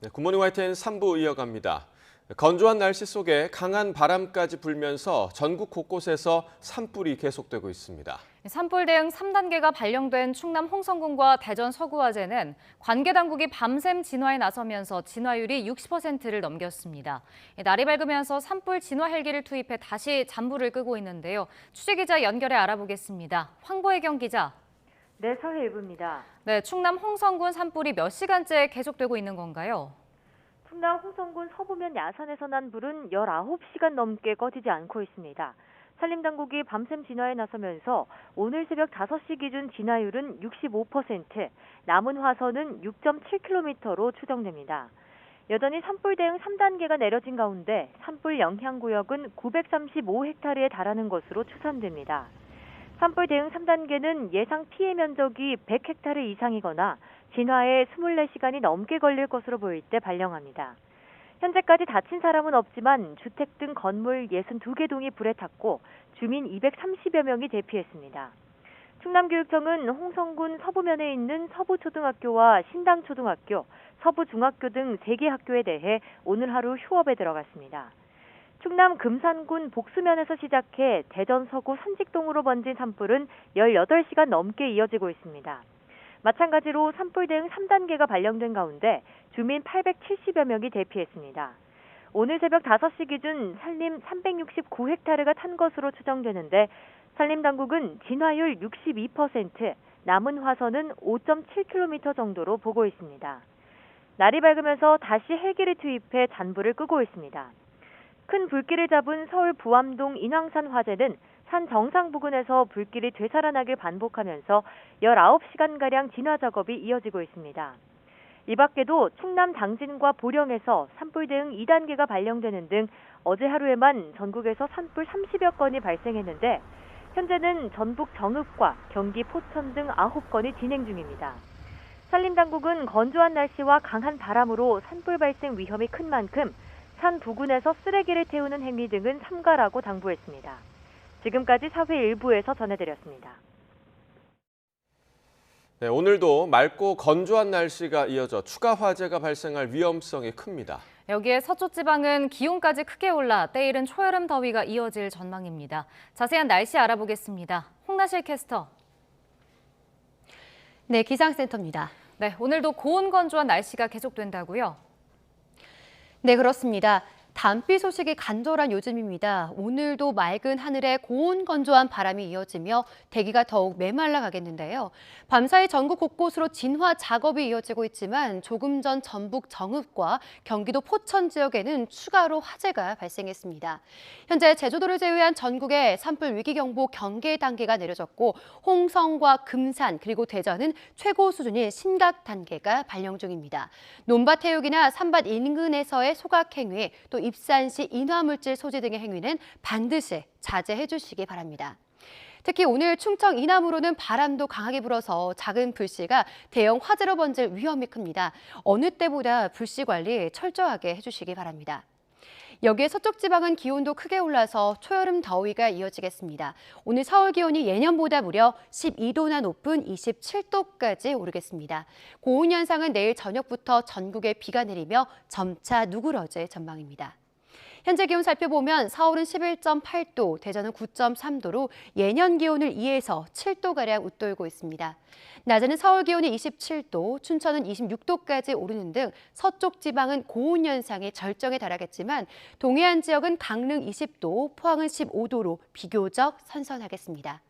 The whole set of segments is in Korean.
네, 굿모닝 YTN 3부 이어갑니다. 건조한 날씨 속에 강한 바람까지 불면서 전국 곳곳에서 산불이 계속되고 있습니다. 산불 대응 3단계가 발령된 충남 홍성군과 대전 서구화재는 관계 당국이 밤샘 진화에 나서면서 진화율이 60%를 넘겼습니다. 날이 밝으면서 산불 진화 헬기를 투입해 다시 잔불을 끄고 있는데요. 취재기자 연결해 알아보겠습니다. 황보혜경 기자. 네, 서해일부입니다. 네, 충남 홍성군 산불이 몇 시간째 계속되고 있는 건가요? 충남 홍성군 서부면 야산에서 난 불은 19시간 넘게 꺼지지 않고 있습니다. 산림당국이 밤샘 진화에 나서면서 오늘 새벽 5시 기준 진화율은 65%, 남은 화선은 6.7km로 추정됩니다. 여전히 산불 대응 3단계가 내려진 가운데 산불 영향구역은 935헥타르에 달하는 것으로 추산됩니다. 산불 대응 3단계는 예상 피해 면적이 100헥타르 이상이거나 진화에 24시간이 넘게 걸릴 것으로 보일 때 발령합니다. 현재까지 다친 사람은 없지만 주택 등 건물 62개 동이 불에 탔고 주민 230여 명이 대피했습니다. 충남교육청은 홍성군 서부면에 있는 서부초등학교와 신당초등학교, 서부중학교 등 3개 학교에 대해 오늘 하루 휴업에 들어갔습니다. 충남 금산군 복수면에서 시작해 대전 서구 선직동으로 번진 산불은 18시간 넘게 이어지고 있습니다. 마찬가지로 산불 대응 3단계가 발령된 가운데 주민 870여 명이 대피했습니다. 오늘 새벽 5시 기준 산림 369헥타르가 탄 것으로 추정되는데 산림당국은 진화율 62%, 남은 화선은 5.7km 정도로 보고 있습니다. 날이 밝으면서 다시 헬기를 투입해 잔불을 끄고 있습니다. 큰 불길을 잡은 서울 부암동 인왕산 화재는 산 정상 부근에서 불길이 되살아나길 반복하면서 19시간가량 진화 작업이 이어지고 있습니다. 이 밖에도 충남 당진과 보령에서 산불 대응 2단계가 발령되는 등 어제 하루에만 전국에서 산불 30여 건이 발생했는데 현재는 전북 정읍과 경기 포천 등 9건이 진행 중입니다. 산림당국은 건조한 날씨와 강한 바람으로 산불 발생 위험이 큰 만큼 산 부근에서 쓰레기를 태우는 행위 등은 삼가라고 당부했습니다. 지금까지 사회 일부에서 전해드렸습니다. 네, 오늘도 맑고 건조한 날씨가 이어져 추가 화재가 발생할 위험성이 큽니다. 여기에 서쪽 지방은 기온까지 크게 올라 때이른 초여름 더위가 이어질 전망입니다. 자세한 날씨 알아보겠습니다. 홍나실 캐스터. 네, 기상센터입니다. 네, 오늘도 고온 건조한 날씨가 계속된다고요? 네, 그렇습니다. 단비 소식이 간절한 요즘입니다. 오늘도 맑은 하늘에 고온 건조한 바람이 이어지며 대기가 더욱 메말라 가겠는데요. 밤사이 전국 곳곳으로 진화 작업이 이어지고 있지만 조금 전 전북 정읍과 경기도 포천 지역에는 추가로 화재가 발생했습니다. 현재 제주도를 제외한 전국에 산불 위기경보 경계 단계가 내려졌고 홍성과 금산 그리고 대전은 최고 수준인 심각 단계가 발령 중입니다. 논밭 태육이나 산밭 인근에서의 소각 행위 또 입산 시 인화물질 소지 등의 행위는 반드시 자제해 주시기 바랍니다. 특히 오늘 충청 이남으로는 바람도 강하게 불어서 작은 불씨가 대형 화재로 번질 위험이 큽니다. 어느 때보다 불씨 관리 철저하게 해주시기 바랍니다. 여기에 서쪽 지방은 기온도 크게 올라서 초여름 더위가 이어지겠습니다. 오늘 서울 기온이 예년보다 무려 12도나 높은 27도까지 오르겠습니다. 고온 현상은 내일 저녁부터 전국에 비가 내리며 점차 누그러질 전망입니다. 현재 기온 살펴보면 서울은 11.8도, 대전은 9.3도로 예년 기온을 2에서 7도가량 웃돌고 있습니다. 낮에는 서울 기온이 27도, 춘천은 26도까지 오르는 등 서쪽 지방은 고온 현상이 절정에 달하겠지만 동해안 지역은 강릉 20도, 포항은 15도로 비교적 선선하겠습니다.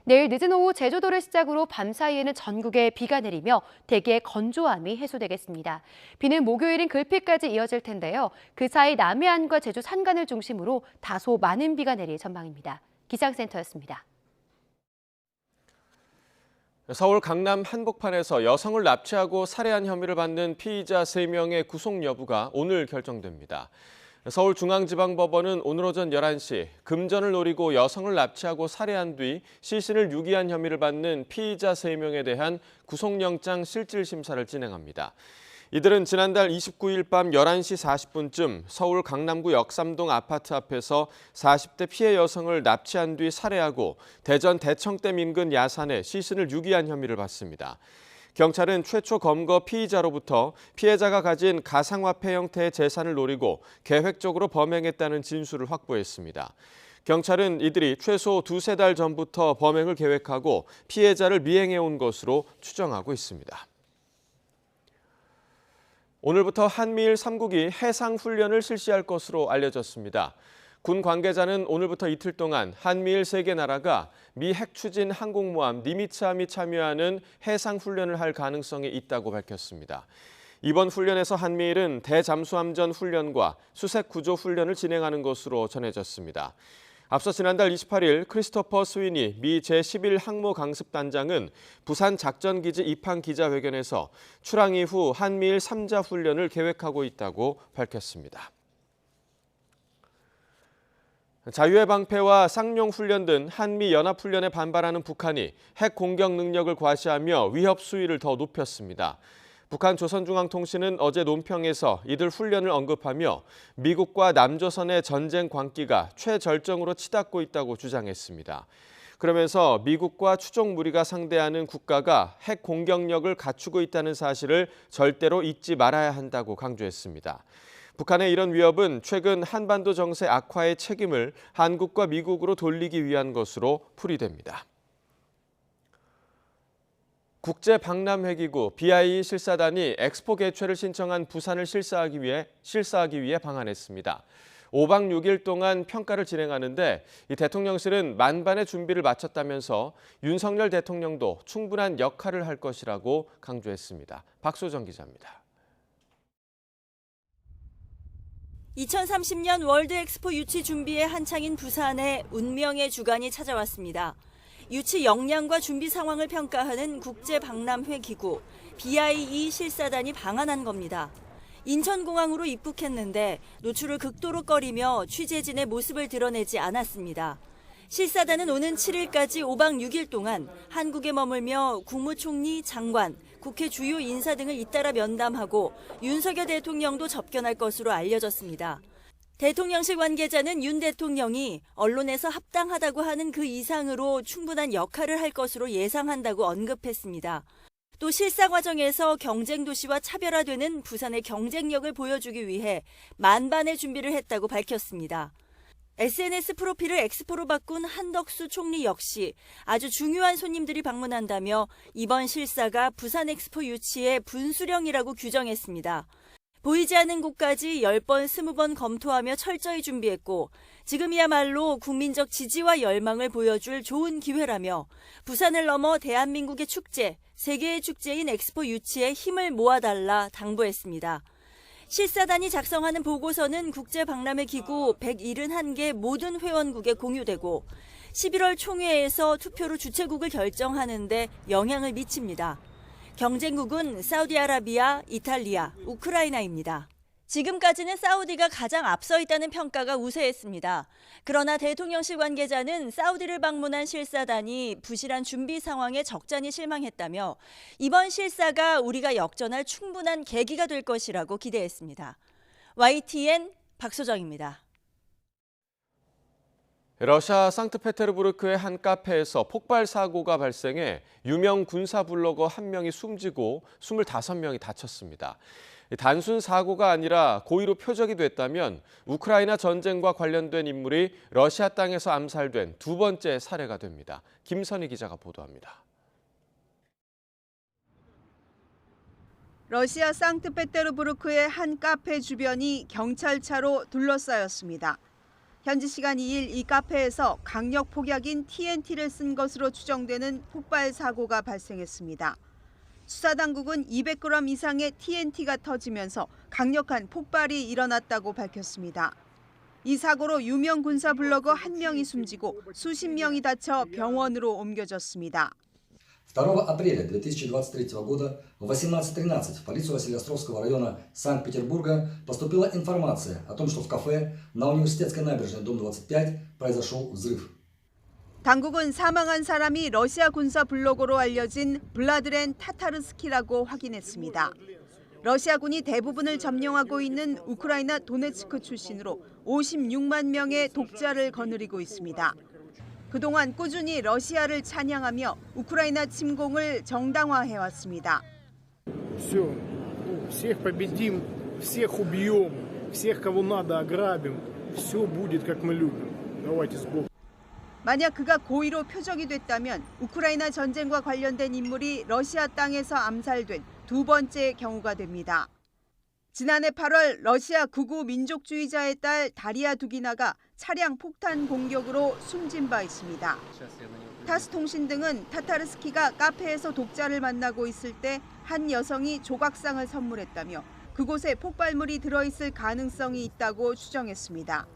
내일 늦은 오후 제주도를 시작으로 밤사이에는 전국에 비가 내리며 대기의 건조함이 해소되겠습니다. 비는 목요일인 글피까지 이어질 텐데요. 그 사이 남해안과 제주 산간을 중심으로 다소 많은 비가 내릴 전망입니다. 기상센터였습니다. 서울 강남 한복판에서 여성을 납치하고 살해한 혐의를 받는 피의자 3명의 구속 여부가 오늘 결정됩니다. 서울중앙지방법원은 오늘 오전 11시 금전을 노리고 여성을 납치하고 살해한 뒤 시신을 유기한 혐의를 받는 피의자 3명에 대한 구속영장 실질심사를 진행합니다. 이들은 지난달 29일 밤 11시 40분쯤 서울 강남구 역삼동 아파트 앞에서 40대 피해 여성을 납치한 뒤 살해하고 대전 대청댐 인근 야산에 시신을 유기한 혐의를 받습니다. 경찰은 최초 검거 피의자로부터 피해자가 가진 가상화폐 형태의 재산을 노리고 계획적으로 범행했다는 진술을 확보했습니다. 경찰은 이들이 최소 두세 달 전부터 범행을 계획하고 피해자를 미행해온 것으로 추정하고 있습니다. 오늘부터 한미일 3국이 해상훈련을 실시할 것으로 알려졌습니다. 군 관계자는 오늘부터 이틀 동안 한미일 3개 나라가 미 핵추진 항공모함 니미츠함이 참여하는 해상훈련을 할 가능성이 있다고 밝혔습니다. 이번 훈련에서 한미일은 대잠수함전 훈련과 수색구조 훈련을 진행하는 것으로 전해졌습니다. 앞서 지난달 28일 크리스토퍼 스위니 미 제11항모강습단장은 부산 작전기지 입항 기자회견에서 출항 이후 한미일 3자 훈련을 계획하고 있다고 밝혔습니다. 자유의 방패와 쌍용 훈련 등 한미 연합 훈련에 반발하는 북한이 핵 공격 능력을 과시하며 위협 수위를 더 높였습니다. 북한 조선중앙통신은 어제 논평에서 이들 훈련을 언급하며 미국과 남조선의 전쟁 광기가 최절정으로 치닫고 있다고 주장했습니다. 그러면서 미국과 추종 무리가 상대하는 국가가 핵 공격력을 갖추고 있다는 사실을 절대로 잊지 말아야 한다고 강조했습니다. 북한의 이런 위협은 최근 한반도 정세 악화의 책임을 한국과 미국으로 돌리기 위한 것으로 풀이됩니다. 국제박람회기구 BIE 실사단이 엑스포 개최를 신청한 부산을 실사하기 위해 방한했습니다. 5박 6일 동안 평가를 진행하는데 이 대통령실은 만반의 준비를 마쳤다면서 윤석열 대통령도 충분한 역할을 할 것이라고 강조했습니다. 박소정 기자입니다. 2030년 월드 엑스포 유치 준비에 한창인 부산에 운명의 주간이 찾아왔습니다. 유치 역량과 준비 상황을 평가하는 국제박람회 기구 BIE 실사단이 방한한 겁니다. 인천공항으로 입국했는데 노출을 극도로 꺼리며 취재진의 모습을 드러내지 않았습니다. 실사단은 오는 7일까지 5박 6일 동안 한국에 머물며 국무총리, 장관, 국회 주요 인사 등을 잇따라 면담하고 윤석열 대통령도 접견할 것으로 알려졌습니다. 대통령실 관계자는 윤 대통령이 언론에서 합당하다고 하는 그 이상으로 충분한 역할을 할 것으로 예상한다고 언급했습니다. 또 실사 과정에서 경쟁 도시와 차별화되는 부산의 경쟁력을 보여주기 위해 만반의 준비를 했다고 밝혔습니다. SNS 프로필을 엑스포로 바꾼 한덕수 총리 역시 아주 중요한 손님들이 방문한다며 이번 실사가 부산 엑스포 유치의 분수령이라고 규정했습니다. 보이지 않는 곳까지 10번, 20번 검토하며 철저히 준비했고 지금이야말로 국민적 지지와 열망을 보여줄 좋은 기회라며 부산을 넘어 대한민국의 축제, 세계의 축제인 엑스포 유치에 힘을 모아달라 당부했습니다. 실사단이 작성하는 보고서는 국제박람회 기구 171개 모든 회원국에 공유되고 11월 총회에서 투표로 주최국을 결정하는 데 영향을 미칩니다. 경쟁국은 사우디아라비아, 이탈리아, 우크라이나입니다. 지금까지는 사우디가 가장 앞서 있다는 평가가 우세했습니다. 그러나 대통령실 관계자는 사우디를 방문한 실사단이 부실한 준비 상황에 적잖이 실망했다며 이번 실사가 우리가 역전할 충분한 계기가 될 것이라고 기대했습니다. YTN 박소정입니다. 러시아 상트페테르부르크의 한 카페에서 폭발 사고가 발생해 유명 군사 블로거 1명이 숨지고 25명이 다쳤습니다. 단순 사고가 아니라 고의로 표적이 됐다면 우크라이나 전쟁과 관련된 인물이 러시아 땅에서 암살된 두 번째 사례가 됩니다. 김선희 기자가 보도합니다. 러시아 상트페테르부르크의 한 카페 주변이 경찰차로 둘러싸였습니다. 현지 시간 2일 이 카페에서 강력 폭약인 TNT를 쓴 것으로 추정되는 폭발 사고가 발생했습니다. 수사당국은 200g 이상의 TNT가 터지면서 강력한 폭발이 일어났다고 밝혔습니다. 이 사고로 유명 군사 블로거 1명이 숨지고 수십 명이 다쳐 병원으로 옮겨졌습니다. 2 апреля 2023 года в 18:13 в полицию Василеостровского района Санкт-Петербурга поступила информация о том, что в кафе на Университетской набережной, дом 25, произошел взрыв. 당국은 사망한 사람이 러시아 군사 블로거로 알려진 블라드렌 타타르스키라고 확인했습니다. 러시아군이 대부분을 점령하고 있는 우크라이나 도네츠크 출신으로 56만 명의 독자를 거느리고 있습니다. 그동안 꾸준히 러시아를 찬양하며 우크라이나 침공을 정당화해왔습니다. Все, всех победим, всех убьем, всех, кого надо, ограбим. Все будет, как мы любим. Давайте с Богом. 만약 그가 고의로 표적이 됐다면 우크라이나 전쟁과 관련된 인물이 러시아 땅에서 암살된 두 번째 경우가 됩니다. 지난해 8월 러시아 극우 민족주의자의 딸 다리아 두기나가 차량 폭탄 공격으로 숨진 바 있습니다. 타스 통신 등은 타타르스키가 카페에서 독자를 만나고 있을 때 한 여성이 조각상을 선물했다며 그곳에 폭발물이 들어있을 가능성이 있다고 추정했습니다.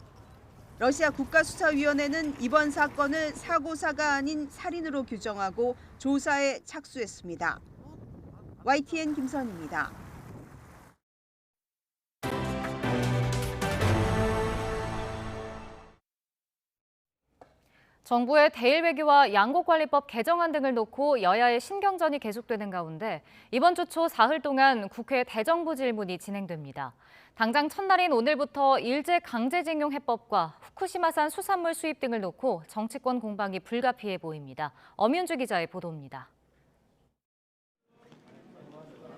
러시아 국가수사위원회는 이번 사건을 사고사가 아닌 살인으로 규정하고 조사에 착수했습니다. YTN 김선입니다. 정부의 대일 외교와 양국관리법 개정안 등을 놓고 여야의 신경전이 계속되는 가운데 이번 주 초 사흘 동안 국회 대정부 질문이 진행됩니다. 당장 첫날인 오늘부터 일제 강제징용 해법과 후쿠시마산 수산물 수입 등을 놓고 정치권 공방이 불가피해 보입니다. 엄윤주 기자의 보도입니다.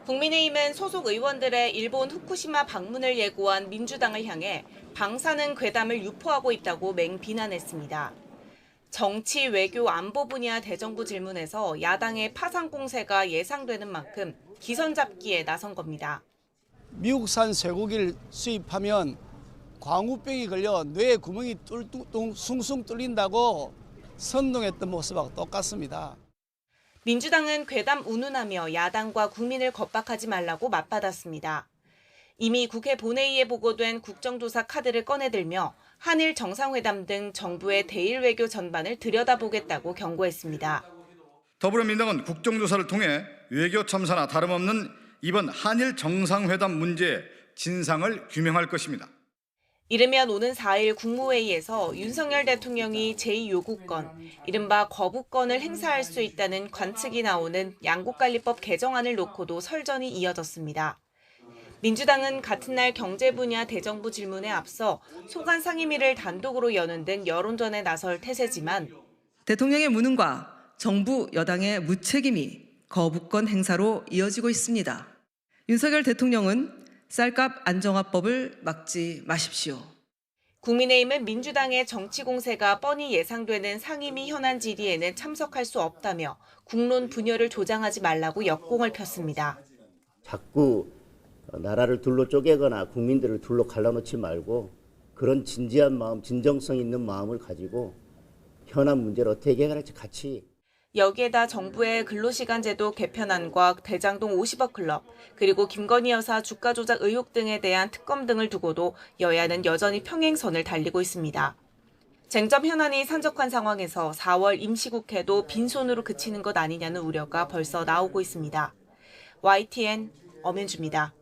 국민의힘은 소속 의원들의 일본 후쿠시마 방문을 예고한 민주당을 향해 방사능 괴담을 유포하고 있다고 맹비난했습니다. 정치, 외교, 안보 분야 대정부 질문에서 야당의 파상 공세가 예상되는 만큼 기선 잡기에 나선 겁니다. 미국산 쇠고기를 수입하면 광우병이 걸려 뇌에 구멍이 숭숭 뚫린다고 선동했던 모습하고 똑같습니다. 민주당은 괴담 운운하며 야당과 국민을 겁박하지 말라고 맞받았습니다. 이미 국회 본회의에 보고된 국정조사 카드를 꺼내들며 한일 정상회담 등 정부의 대일 외교 전반을 들여다보겠다고 경고했습니다. 더불어민주당은 국정조사를 통해 외교 참사나 다름없는 이번 한일 정상회담 문제의 진상을 규명할 것입니다. 이르면 오는 4일 국무회의에서 윤석열 대통령이 제2요구권, 이른바 거부권을 행사할 수 있다는 관측이 나오는 양국관리법 개정안을 놓고도 설전이 이어졌습니다. 민주당은 같은 날 경제 분야 대정부 질문에 앞서 소관 상임위를 단독으로 여는 등 여론전에 나설 태세지만 대통령의 무능과 정부 여당의 무책임이 거부권 행사로 이어지고 있습니다. 윤석열 대통령은 쌀값 안정화법을 막지 마십시오. 국민의힘은 민주당의 정치 공세가 뻔히 예상되는 상임위 현안 질의에는 참석할 수 없다며 국론 분열을 조장하지 말라고 역공을 폈습니다. 자꾸 나라를 둘로 쪼개거나 국민들을 둘로 갈라놓지 말고 그런 진지한 마음, 진정성 있는 마음을 가지고 현안 문제를 어떻게 해결할지 같이. 여기에다 정부의 근로시간제도 개편안과 대장동 50억 클럽, 그리고 김건희 여사 주가 조작 의혹 등에 대한 특검 등을 두고도 여야는 여전히 평행선을 달리고 있습니다. 쟁점 현안이 산적한 상황에서 4월 임시국회도 빈손으로 그치는 것 아니냐는 우려가 벌써 나오고 있습니다. YTN 엄윤주입니다.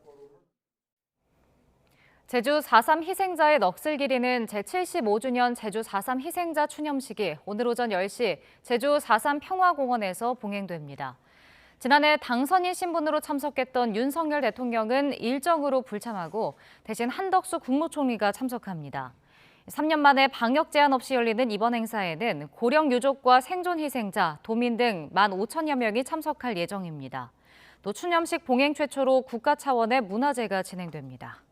제주 4.3 희생자의 넋을 기리는 제75주년 제주 4.3 희생자 추념식이 오늘 오전 10시 제주 4.3 평화공원에서 봉행됩니다. 지난해 당선인 신분으로 참석했던 윤석열 대통령은 일정으로 불참하고 대신 한덕수 국무총리가 참석합니다. 3년 만에 방역 제한 없이 열리는 이번 행사에는 고령 유족과 생존 희생자, 도민 등 15,000여 명이 참석할 예정입니다. 또 추념식 봉행 최초로 국가 차원의 문화제가 진행됩니다.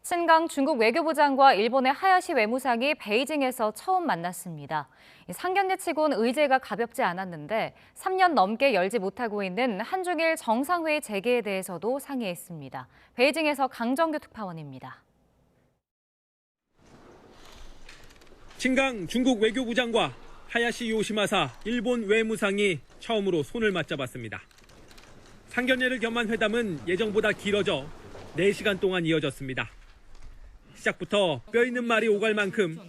친강 중국 외교부장과 일본의 하야시 외무상이 베이징에서 처음 만났습니다. 상견례치고는 의제가 가볍지 않았는데 3년 넘게 열지 못하고 있는 한중일 정상회의 재개에 대해서도 상의했습니다. 베이징에서 강정규 특파원입니다. 친강 중국 외교부장과 하야시 요시마사 일본 외무상이 처음으로 손을 맞잡았습니다. 상견례를 겸한 회담은 예정보다 길어져 4시간 동안 이어졌습니다. 시작부터 뼈 있는 말이 오갈 만큼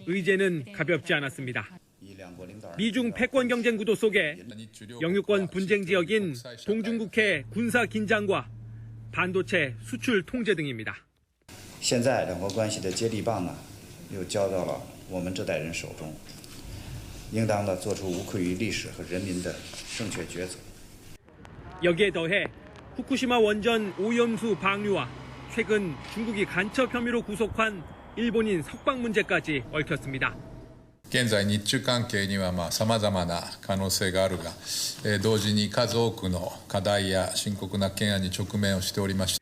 의제는 가볍지 않았습니다. 미중 패권 경쟁 구도 속에 영유권 분쟁 지역인 동중국해 군사 긴장과 반도체 수출 통제 등입니다. 现在两国关系的接力棒呢，又交到了我们这代人手中，应当的做出无愧于历史和人民的正确抉择。 여기에 더해 후쿠시마 원전 오염수 방류와 최근 중국이 간첩 혐의로 구속한 일본인 석방 문제까지 얽혔습니다. 現在日中関係には様々な可能性があるが、同時に数多くの課題や深刻な懸案に直面をしておりました。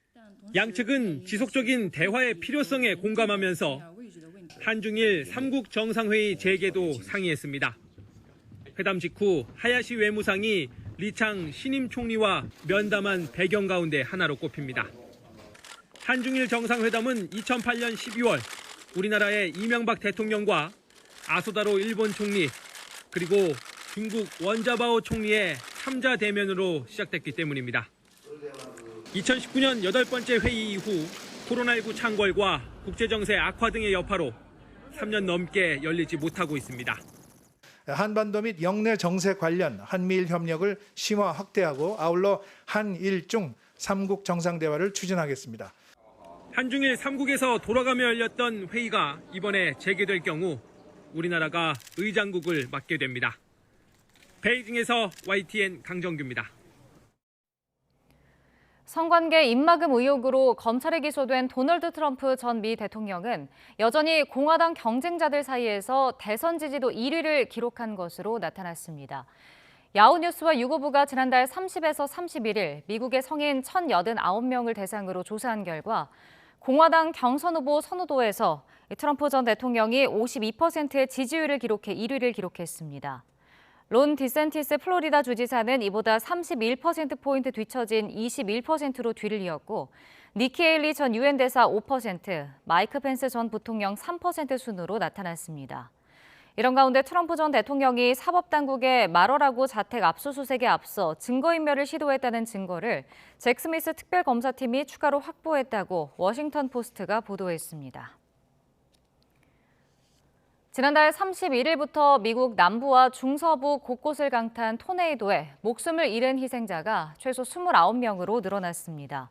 양측은 지속적인 대화의 필요성에 공감하면서 한중일 3국 정상회의 재개도 상의했습니다. 회담 직후 하야시 외무상이 리창 신임 총리와 면담한 배경 가운데 하나로 꼽힙니다. 한중일 정상회담은 2008년 12월 우리나라의 이명박 대통령과 아소다로 일본 총리 그리고 중국 원자바오 총리의 3자 대면으로 시작됐기 때문입니다. 2019년 8번째 회의 이후 코로나19 창궐과 국제정세 악화 등의 여파로 3년 넘게 열리지 못하고 있습니다. 한반도 및 영내 정세 관련 한미일 협력을 심화 확대하고 아울러 한일중 3국 정상대화를 추진하겠습니다. 한중일 3국에서 돌아가며 열렸던 회의가 이번에 재개될 경우 우리나라가 의장국을 맡게 됩니다. 베이징에서 YTN 강정규입니다. 성관계 입막음 의혹으로 검찰에 기소된 도널드 트럼프 전 미 대통령은 여전히 공화당 경쟁자들 사이에서 대선 지지도 1위를 기록한 것으로 나타났습니다. 야후뉴스와 유고부가 지난달 30에서 31일 미국의 성인 1,089명을 대상으로 조사한 결과 공화당 경선 후보 선호도에서 트럼프 전 대통령이 52%의 지지율을 기록해 1위를 기록했습니다. 론 디센티스 플로리다 주지사는 이보다 31%포인트 뒤처진 21%로 뒤를 이었고 니키 헤일리 전 유엔 대사 5%, 마이크 펜스 전 부통령 3% 순으로 나타났습니다. 이런 가운데 트럼프 전 대통령이 사법당국의 말어라고 자택 압수수색에 앞서 증거인멸을 시도했다는 증거를 잭 스미스 특별검사팀이 추가로 확보했다고 워싱턴 포스트가 보도했습니다. 지난달 31일부터 미국 남부와 중서부 곳곳을 강타한 토네이도에 목숨을 잃은 희생자가 최소 29명으로 늘어났습니다.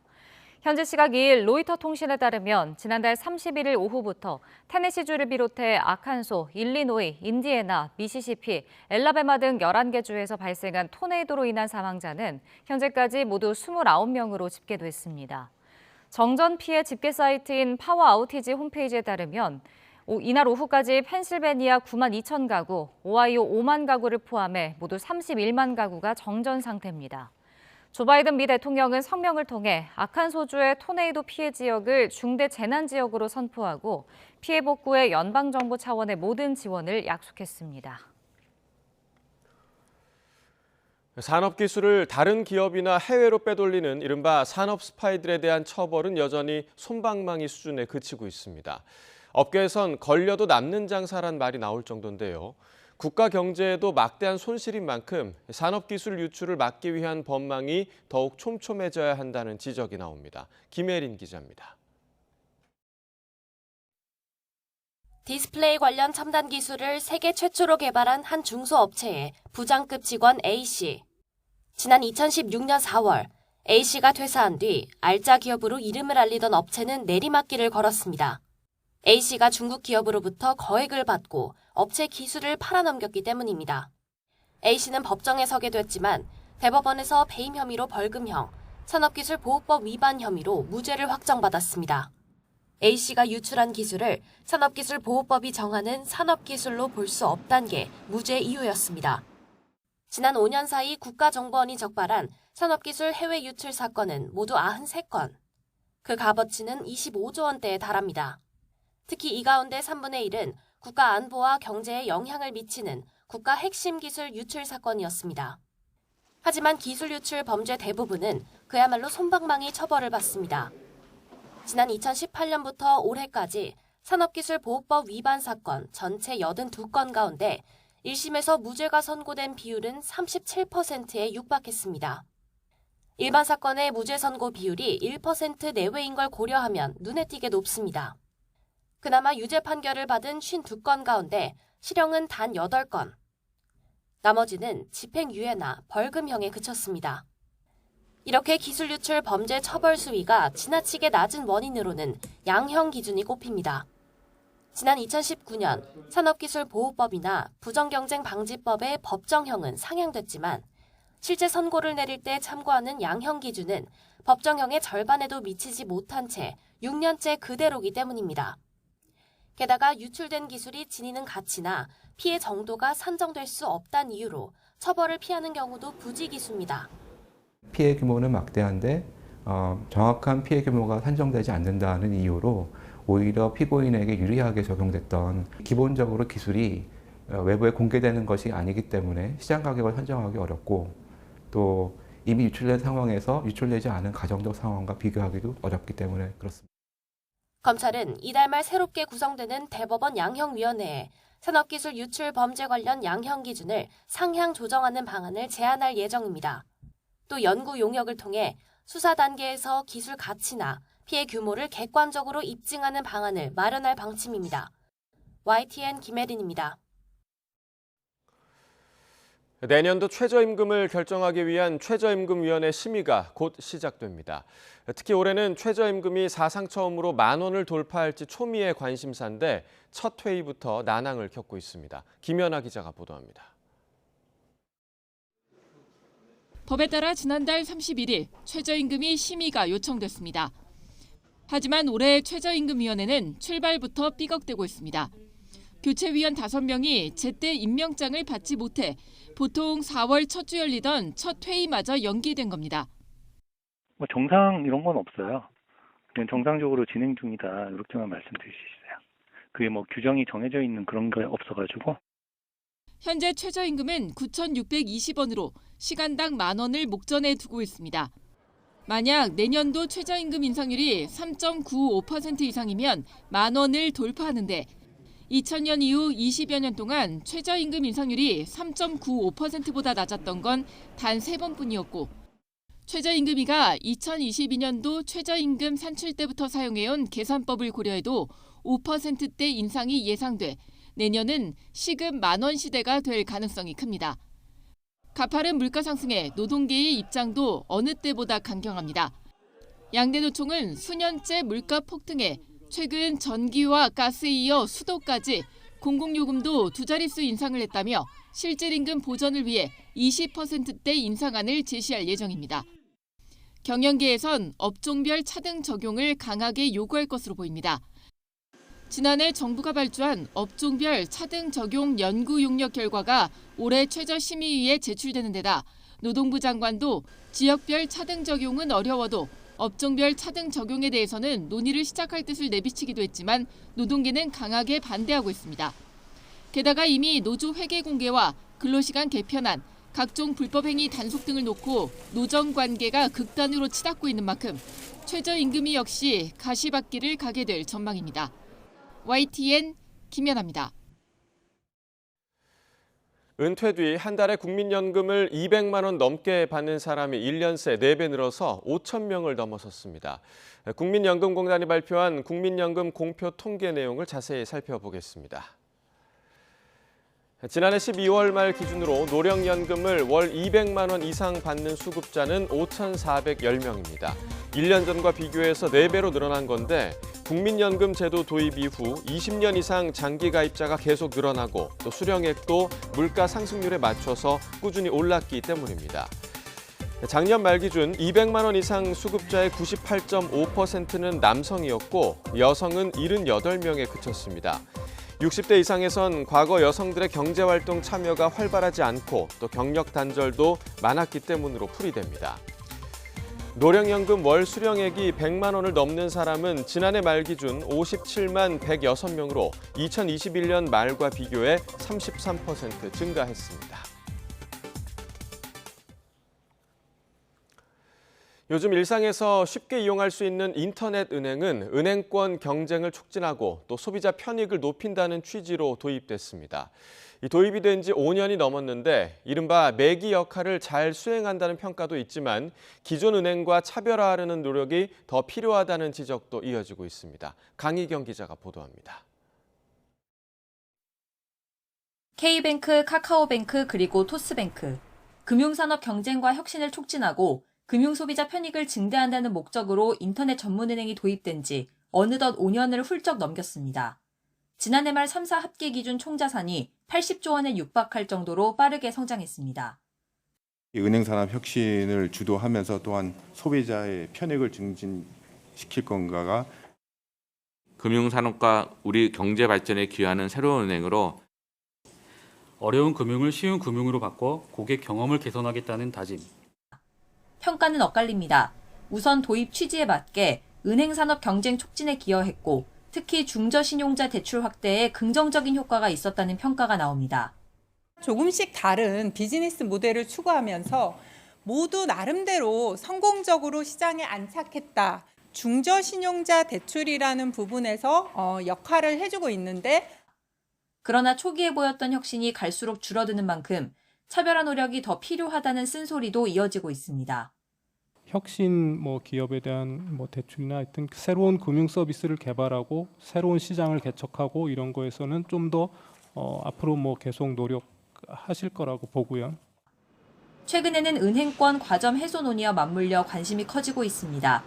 현지 시각 2일 로이터 통신에 따르면 지난달 31일 오후부터 테네시주를 비롯해 아칸소, 일리노이, 인디애나, 미시시피, 엘라베마 등 11개 주에서 발생한 토네이도로 인한 사망자는 현재까지 모두 29명으로 집계됐습니다. 정전 피해 집계 사이트인 파워 아우티지 홈페이지에 따르면 이날 오후까지 펜실베니아 9만 2천 가구, 오하이오 5만 가구를 포함해 모두 31만 가구가 정전 상태입니다. 조 바이든 미 대통령은 성명을 통해 아칸소주의 토네이도 피해 지역을 중대 재난 지역으로 선포하고 피해 복구에 연방정부 차원의 모든 지원을 약속했습니다. 산업기술을 다른 기업이나 해외로 빼돌리는 이른바 산업 스파이들에 대한 처벌은 여전히 솜방망이 수준에 그치고 있습니다. 업계에선 걸려도 남는 장사란 말이 나올 정도인데요. 국가 경제에도 막대한 손실인 만큼 산업기술 유출을 막기 위한 법망이 더욱 촘촘해져야 한다는 지적이 나옵니다. 김혜린 기자입니다. 디스플레이 관련 첨단 기술을 세계 최초로 개발한 한 중소업체의 부장급 직원 A씨. 지난 2016년 4월 A씨가 퇴사한 뒤 알짜 기업으로 이름을 알리던 업체는 내리막길을 걸었습니다. A씨가 중국 기업으로부터 거액을 받고 업체 기술을 팔아넘겼기 때문입니다. A씨는 법정에 서게 됐지만 대법원에서 배임 혐의로 벌금형, 산업기술보호법 위반 혐의로 무죄를 확정받았습니다. A씨가 유출한 기술을 산업기술보호법이 정하는 산업기술로 볼 수 없다는 게 무죄 이유였습니다. 지난 5년 사이 국가정보원이 적발한 산업기술 해외 유출 사건은 모두 93건. 그 값어치는 25조 원대에 달합니다. 특히 이 가운데 3분의 1은 국가 안보와 경제에 영향을 미치는 국가 핵심 기술 유출 사건이었습니다. 하지만 기술 유출 범죄 대부분은 그야말로 솜방망이 처벌을 받습니다. 지난 2018년부터 올해까지 산업기술보호법 위반 사건 전체 82건 가운데 1심에서 무죄가 선고된 비율은 37%에 육박했습니다. 일반 사건의 무죄 선고 비율이 1% 내외인 걸 고려하면 눈에 띄게 높습니다. 그나마 유죄 판결을 받은 52건 가운데 실형은 단 8건. 나머지는 집행유예나 벌금형에 그쳤습니다. 이렇게 기술 유출 범죄 처벌 수위가 지나치게 낮은 원인으로는 양형 기준이 꼽힙니다. 지난 2019년 산업기술보호법이나 부정경쟁방지법의 법정형은 상향됐지만 실제 선고를 내릴 때 참고하는 양형 기준은 법정형의 절반에도 미치지 못한 채 6년째 그대로기 때문입니다. 게다가 유출된 기술이 지니는 가치나 피해 정도가 산정될 수 없다는 이유로 처벌을 피하는 경우도 부지기수입니다. 피해 규모는 막대한데 정확한 피해 규모가 산정되지 않는다는 이유로 오히려 피고인에게 유리하게 적용됐던 기본적으로 기술이 외부에 공개되는 것이 아니기 때문에 시장 가격을 산정하기 어렵고 또 이미 유출된 상황에서 유출되지 않은 가정적 상황과 비교하기도 어렵기 때문에 그렇습니다. 검찰은 이달 말 새롭게 구성되는 대법원 양형위원회에 산업기술 유출 범죄 관련 양형 기준을 상향 조정하는 방안을 제안할 예정입니다. 또 연구 용역을 통해 수사 단계에서 기술 가치나 피해 규모를 객관적으로 입증하는 방안을 마련할 방침입니다. YTN 김혜린입니다. 내년도 최저임금을 결정하기 위한 최저임금위원회 심의가 곧 시작됩니다. 특히 올해는 최저임금이 사상 처음으로 10,000원을 돌파할지 초미의 관심사인데 첫 회의부터 난항을 겪고 있습니다. 김연아 기자가 보도합니다. 법에 따라 지난달 31일 최저임금이 심의가 요청됐습니다. 하지만 올해 최저임금위원회는 출발부터 삐걱대고 있습니다. 교체위원 5명이 제때 임명장을 받지 못해 보통 4월 첫 주 열리던 첫 회의마저 연기된 겁니다. 정상 이런 건 없어요. 그냥 정상적으로 진행 중이다 이렇게만 말씀드릴 수 있어요. 그게 규정이 정해져 있는 그런 게 없어가지고. 현재 최저임금은 9,620원으로 시간당 10,000원을 목전에 두고 있습니다. 만약 내년도 최저임금 인상률이 3.95% 이상이면 10,000원을 돌파하는데 2000년 이후 20여 년 동안 최저임금 인상률이 3.95%보다 낮았던 건 단 3번뿐이었고 최저임금위가 2022년도 최저임금 산출 때부터 사용해온 계산법을 고려해도 5%대 인상이 예상돼 내년은 시급 10,000원 시대가 될 가능성이 큽니다. 가파른 물가 상승에 노동계의 입장도 어느 때보다 강경합니다. 양대 노총은 수년째 물가 폭등에 최근 전기와 가스에 이어 수도까지 공공요금도 2자릿수 인상을 했다며 실질임금 보전을 위해 20%대 인상안을 제시할 예정입니다. 경영계에선 업종별 차등 적용을 강하게 요구할 것으로 보입니다. 지난해 정부가 발주한 업종별 차등 적용 연구 용역 결과가 올해 최저심의위에 제출되는 데다 노동부 장관도 지역별 차등 적용은 어려워도 업종별 차등 적용에 대해서는 논의를 시작할 뜻을 내비치기도 했지만 노동계는 강하게 반대하고 있습니다. 게다가 이미 노조 회계 공개와 근로시간 개편안, 각종 불법행위 단속 등을 놓고 노정관계가 극단으로 치닫고 있는 만큼 최저임금이 역시 가시밭길을 가게 될 전망입니다. YTN 김연아입니다. 은퇴 뒤 한 달에 국민연금을 200만 원 넘게 받는 사람이 1년 새 4배 늘어서 5,000명을 넘어섰습니다. 국민연금공단이 발표한 국민연금 공표 통계 내용을 자세히 살펴보겠습니다. 지난해 12월 말 기준으로 노령연금을 월 200만 원 이상 받는 수급자는 5,410명입니다. 1년 전과 비교해서 4배로 늘어난 건데 국민연금 제도 도입 이후 20년 이상 장기 가입자가 계속 늘어나고 또 수령액도 물가 상승률에 맞춰서 꾸준히 올랐기 때문입니다. 작년 말 기준 200만 원 이상 수급자의 98.5%는 남성이었고 여성은 78명에 그쳤습니다. 60대 이상에선 과거 여성들의 경제활동 참여가 활발하지 않고 또 경력 단절도 많았기 때문으로 풀이됩니다. 노령연금 월 수령액이 100만 원을 넘는 사람은 지난해 말 기준 57만 106명으로 2021년 말과 비교해 33% 증가했습니다. 요즘 일상에서 쉽게 이용할 수 있는 인터넷 은행은 은행권 경쟁을 촉진하고 또 소비자 편익을 높인다는 취지로 도입됐습니다. 이 도입이 된 지 5년이 넘었는데 이른바 매기 역할을 잘 수행한다는 평가도 있지만 기존 은행과 차별화하려는 노력이 더 필요하다는 지적도 이어지고 있습니다. 강희경 기자가 보도합니다. K뱅크, 카카오뱅크 그리고 토스뱅크. 금융산업 경쟁과 혁신을 촉진하고 금융소비자 편익을 증대한다는 목적으로 인터넷 전문은행이 도입된 지 어느덧 5년을 훌쩍 넘겼습니다. 지난해 말 3사 합계 기준 총자산이 80조 원에 육박할 정도로 빠르게 성장했습니다. 은행산업 혁신을 주도하면서 또한 소비자의 편익을 증진시킬 건가가 금융산업과 우리 경제 발전에 기여하는 새로운 은행으로 어려운 금융을 쉬운 금융으로 바꿔 고객 경험을 개선하겠다는 다짐. 평가는 엇갈립니다. 우선 도입 취지에 맞게 은행산업 경쟁 촉진에 기여했고 특히 중저신용자 대출 확대에 긍정적인 효과가 있었다는 평가가 나옵니다. 조금씩 다른 비즈니스 모델을 추구하면서 모두 나름대로 성공적으로 시장에 안착했다. 중저신용자 대출이라는 부분에서 역할을 해주고 있는데 그러나 초기에 보였던 혁신이 갈수록 줄어드는 만큼 차별화 노력이 더 필요하다는 쓴소리도 이어지고 있습니다. 혁신 기업에 대한 대출이나 하여튼 새로운 금융 서비스를 개발하고 새로운 시장을 개척하고 이런 거에서는 좀 더 앞으로 계속 노력하실 거라고 보고요. 최근에는 은행권 과점 해소 논의와 맞물려 관심이 커지고 있습니다.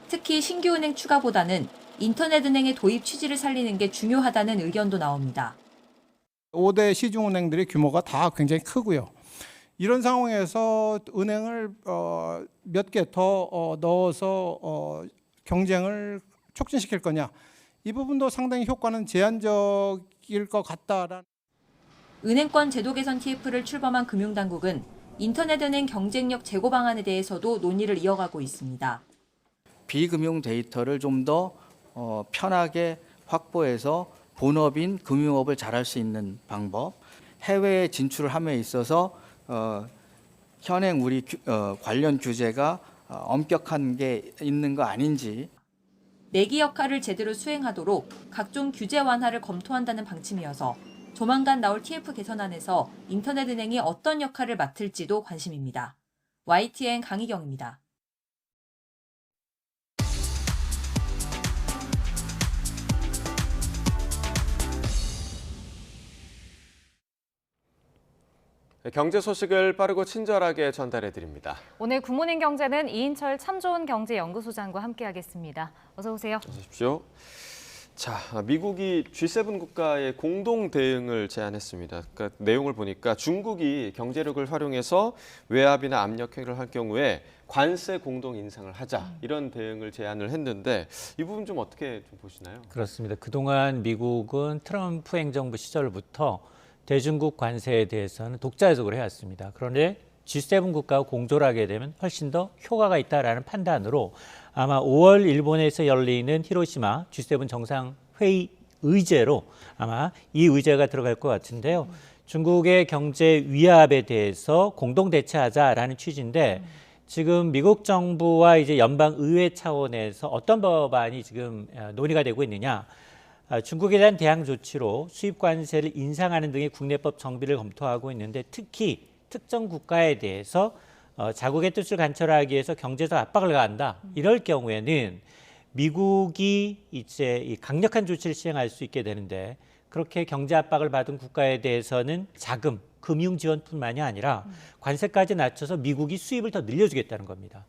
특히 신규 은행 추가보다는 인터넷 은행의 도입 취지를 살리는 게 중요하다는 의견도 나옵니다. 5대 시중은행들의 규모가 다 굉장히 크고요. 이런 상황에서 은행을 몇 개 더 넣어서 경쟁을 촉진시킬 거냐. 이 부분도 상당히 효과는 제한적일 것 같다라는. 은행권 제도 개선 TF를 출범한 금융당국은 인터넷 은행 경쟁력 제고 방안에 대해서도 논의를 이어가고 있습니다. 비금융 데이터를 좀 더 편하게 확보해서 본업인 금융업을 잘할 수 있는 방법, 해외에 진출을 함에 있어서 현행 우리 관련 규제가 엄격한 게 있는 거 아닌지. 내기 역할을 제대로 수행하도록 각종 규제 완화를 검토한다는 방침이어서 조만간 나올 TF 개선안에서 인터넷 은행이 어떤 역할을 맡을지도 관심입니다. YTN 강희경입니다. 경제 소식을 빠르고 친절하게 전달해 드립니다. 오늘 굿모닝 경제는 이인철 참 좋은 경제연구소장과 함께하겠습니다. 어서 오세요. 어서 오십시오. 자, 미국이 G7 국가의 공동 대응을 제안했습니다. 그러니까 내용을 보니까 중국이 경제력을 활용해서 외압이나 압력 행위를 할 경우에 관세 공동 인상을 하자 이런 대응을 제안을 했는데 이 부분 좀 어떻게 좀 보시나요? 그렇습니다. 그동안 미국은 트럼프 행정부 시절부터 대중국 관세에 대해서는 독자적으로 해왔습니다. 그런데 G7 국가와 공조를 하게 되면 훨씬 더 효과가 있다라는 판단으로 아마 5월 일본에서 열리는 히로시마 G7 정상회의 의제로 아마 이 의제가 들어갈 것 같은데요. 중국의 경제 위압에 대해서 공동 대처하자라는 취지인데 지금 미국 정부와 이제 연방 의회 차원에서 어떤 법안이 지금 논의가 되고 있느냐. 중국에 대한 대항 조치로 수입 관세를 인상하는 등의 국내법 정비를 검토하고 있는데 특히 특정 국가에 대해서 자국의 뜻을 관철하기 위해서 경제적 압박을 가한다. 이럴 경우에는 미국이 이제 이 강력한 조치를 시행할 수 있게 되는데 그렇게 경제 압박을 받은 국가에 대해서는 자금, 금융 지원뿐만이 아니라 관세까지 낮춰서 미국이 수입을 더 늘려주겠다는 겁니다.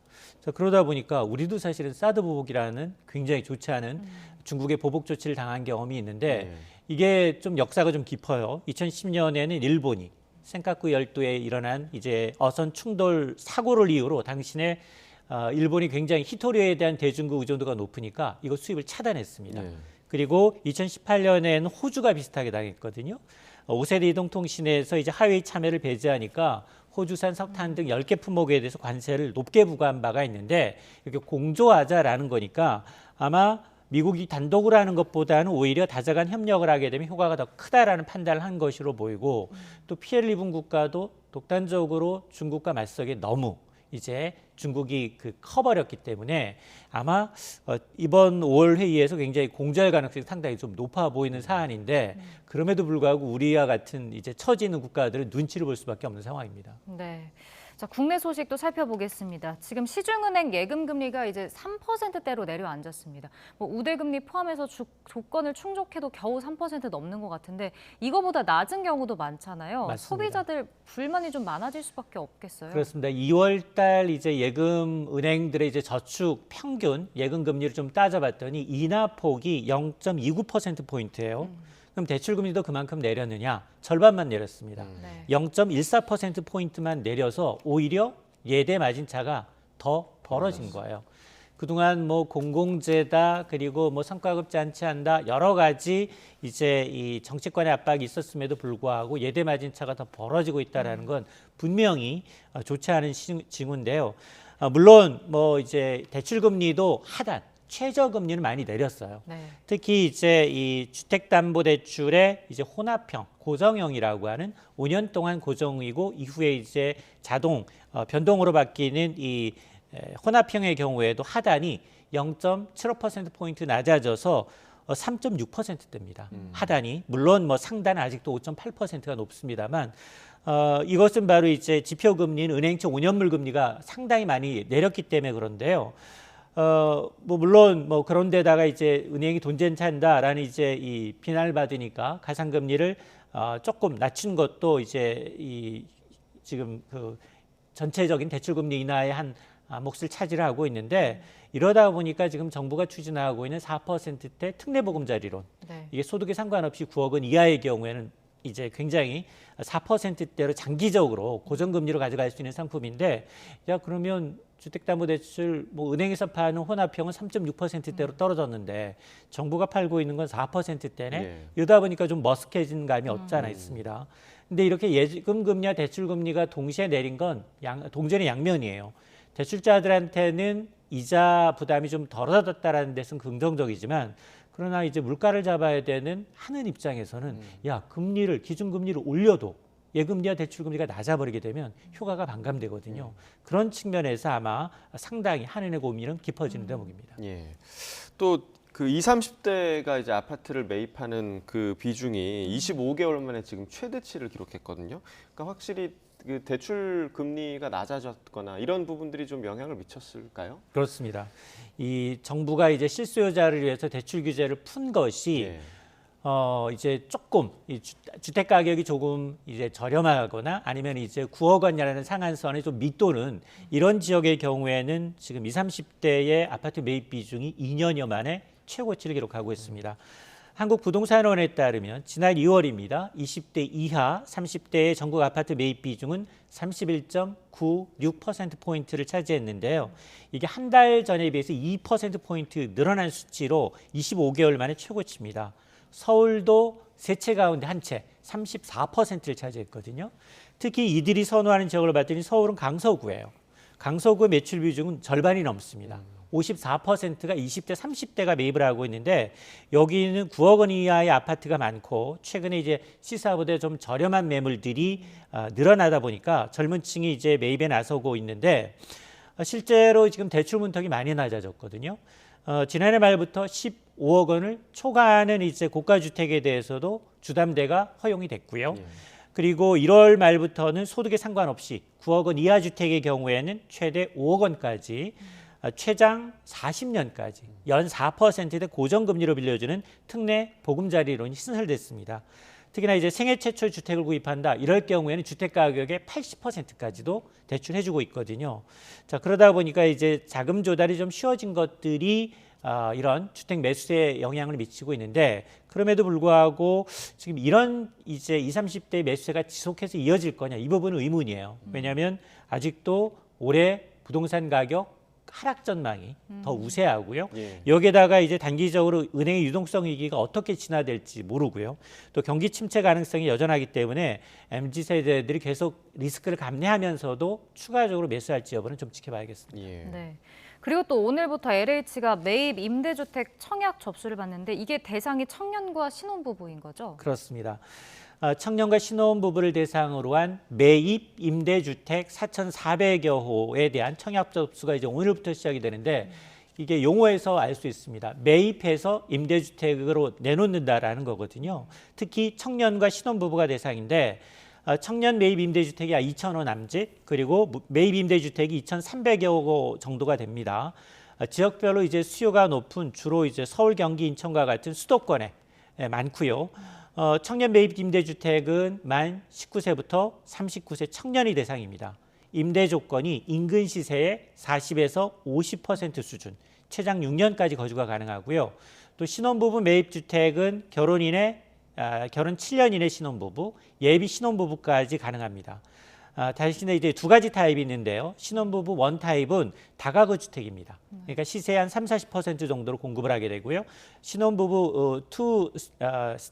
그러다 보니까 우리도 사실은 사드 보복이라는 굉장히 좋지 않은 중국의 보복 조치를 당한 경험이 있는데 이게 좀 역사가 좀 깊어요. 2010년에는 일본이 센카쿠 열도에 일어난 이제 어선 충돌 사고를 이유로 당신의 일본이 굉장히 히토류에 대한 대중국 의존도가 높으니까 이거 수입을 차단했습니다. 그리고 2018년에는 호주가 비슷하게 당했거든요. 5세대 이동통신에서 이제 하웨이 참여를 배제하니까 호주산 석탄 등 10개 품목에 대해서 관세를 높게 부과한 바가 있는데 이렇게 공조하자라는 거니까 아마 미국이 단독으로 하는 것보다는 오히려 다자간 협력을 하게 되면 효과가 더 크다라는 판단을 한 것으로 보이고 또 피해를 입은 국가도 독단적으로 중국과 맞서기에 너무 이제 중국이 커버렸기 때문에 아마 이번 5월 회의에서 굉장히 공조할 가능성이 상당히 좀 높아 보이는 사안인데 그럼에도 불구하고 우리와 같은 이제 처지 있는 국가들은 눈치를 볼 수밖에 없는 상황입니다. 네. 자, 국내 소식도 살펴보겠습니다. 지금 시중은행 예금금리가 이제 3%대로 내려앉았습니다. 우대금리 포함해서 조건을 충족해도 겨우 3% 넘는 것 같은데 이거보다 낮은 경우도 많잖아요. 맞습니다. 소비자들 불만이 좀 많아질 수밖에 없겠어요. 그렇습니다. 2월 달 이제 예금은행들의 이제 저축 평균 예금금리를 좀 따져봤더니 인하폭이 0.29%포인트예요. 그럼 대출금리도 그만큼 내렸느냐? 절반만 내렸습니다. 0.14%포인트만 내려서 오히려 예대 마진차가 더 벌어진 거예요. 그동안 뭐 공공재다 그리고 뭐 성과급 잔치한다 여러 가지 이제 이 정치권의 압박이 있었음에도 불구하고 예대 마진 차가 더 벌어지고 있다라는 건 분명히 좋지 않은 징후인데요. 물론 뭐 이제 대출 금리도 하단 최저 금리는 많이 내렸어요. 네. 특히 이제 이 주택담보대출의 이제 혼합형 고정형이라고 하는 5년 동안 고정이고 이후에 이제 자동 변동으로 바뀌는 이 혼합형의 경우에도 하단이 0.75%포인트 낮아져서 3.6%대입니다. 하단이. 물론 뭐 상단은 아직도 5.8%가 높습니다만 이것은 바로 이제 지표금리인 은행채 5년물 금리가 상당히 많이 내렸기 때문에 그런데요. 뭐 물론 뭐 그런 데다가 이제 은행이 돈 젠찬다라는 이제 이 비난을 받으니까 가상금리를 조금 낮춘 것도 이제 이 지금 그 전체적인 대출금리 인하의 한 몫을 차지하고 있는데 이러다 보니까 지금 정부가 추진하고 있는 4%대 특례보금자리론 네. 이게 소득에 상관없이 9억 원 이하의 경우에는 이제 굉장히 4%대로 장기적으로 고정금리로 가져갈 수 있는 상품인데 야 그러면 주택담보대출 뭐 은행에서 파는 혼합형은 3.6%대로 떨어졌는데 정부가 팔고 있는 건 4%대네. 네. 이러다 보니까 좀 머쓱해진 감이 없지 않아 있습니다. 근데 이렇게 예금 금리와 대출 금리가 동시에 내린 건 동전의 양면이에요. 대출자들한테는 이자 부담이 좀 덜어졌다라는 데서는 긍정적이지만 그러나 이제 물가를 잡아야 되는 하는 입장에서는 야 금리를 기준금리를 올려도 예금리와 대출금리가 낮아버리게 되면 효과가 반감되거든요. 그런 측면에서 아마 상당히 한은의 고민은 깊어지는 대목입니다. 예. 또 그 20, 30대가 이제 아파트를 매입하는 그 비중이 25개월 만에 지금 최대치를 기록했거든요. 그러니까 확실히 그 대출 금리가 낮아졌거나 이런 부분들이 좀 영향을 미쳤을까요? 그렇습니다. 이 정부가 이제 실수요자를 위해서 대출 규제를 푼 것이 이제 조금 이 주택 가격이 조금 이제 저렴하거나 아니면 이제 9억 원이라는 상한선에 좀 밑도는 이런 지역의 경우에는 지금 20, 30대의 아파트 매입 비중이 2년여 만에 최고치를 기록하고 있습니다. 한국부동산원에 따르면 지난 2월입니다. 20대 이하 30대의 전국 아파트 매입 비중은 31.96%포인트를 차지했는데요. 이게 한 달 전에 비해서 2%포인트 늘어난 수치로 25개월 만에 최고치입니다. 서울도 세 채 가운데 한 채, 34%를 차지했거든요. 특히 이들이 선호하는 지역을 봤더니 서울은 강서구예요. 강서구의 매출 비중은 절반이 넘습니다. 54%가 20대, 30대가 매입을 하고 있는데 여기는 9억 원 이하의 아파트가 많고 최근에 이제 시세보다 좀 저렴한 매물들이 늘어나다 보니까 젊은 층이 이제 매입에 나서고 있는데 실제로 지금 대출 문턱이 많이 낮아졌거든요. 지난해 말부터 15억 원을 초과하는 이제 고가 주택에 대해서도 주담대가 허용이 됐고요. 그리고 1월 말부터는 소득에 상관없이 9억 원 이하 주택의 경우에는 최대 5억 원까지 최장 40년까지 연 4%대 고정금리로 빌려주는 특례 보금자리론이 신설됐습니다. 특히나 이제 생애 최초 주택을 구입한다 이럴 경우에는 주택 가격의 80%까지도 대출해주고 있거든요. 자 그러다 보니까 이제 자금 조달이 좀 쉬워진 것들이 이런 주택 매수에 영향을 미치고 있는데 그럼에도 불구하고 지금 이런 이제 20, 30대 매수세가 지속해서 이어질 거냐 이 부분은 의문이에요. 왜냐하면 아직도 올해 부동산 가격 하락 전망이 더 우세하고요. 여기에다가 이제 단기적으로 은행의 유동성 위기가 어떻게 진화될지 모르고요. 또 경기 침체 가능성이 여전하기 때문에 MZ세대들이 계속 리스크를 감내하면서도 추가적으로 매수할지 여부는 좀 지켜봐야겠습니다. 네. 그리고 또 오늘부터 LH가 매입 임대주택 청약 접수를 받는데 이게 대상이 청년과 신혼부부인 거죠? 그렇습니다. 청년과 신혼부부를 대상으로 한 매입 임대주택 4,400여 호에 대한 청약 접수가 이제 오늘부터 시작이 되는데 이게 용어에서 알 수 있습니다. 매입해서 임대주택으로 내놓는다라는 거거든요. 특히 청년과 신혼부부가 대상인데 청년 매입 임대주택이 2,000호 남짓 그리고 매입 임대주택이 2,300여 호 정도가 됩니다. 지역별로 이제 수요가 높은 주로 이제 서울, 경기, 인천과 같은 수도권에 많고요. 청년 매입 임대주택은 만 19세부터 39세 청년이 대상입니다. 임대 조건이 인근 시세의 40에서 50% 수준, 최장 6년까지 거주가 가능하고요. 또 신혼부부 매입주택은 결혼 7년 이내 신혼부부, 예비 신혼부부까지 가능합니다. 대신에 이제 두 가지 타입이 있는데요. 신혼부부 원 타입은 다가구 주택입니다. 그러니까 시세 한 30-40% 정도로 공급을 하게 되고요. 신혼부부 투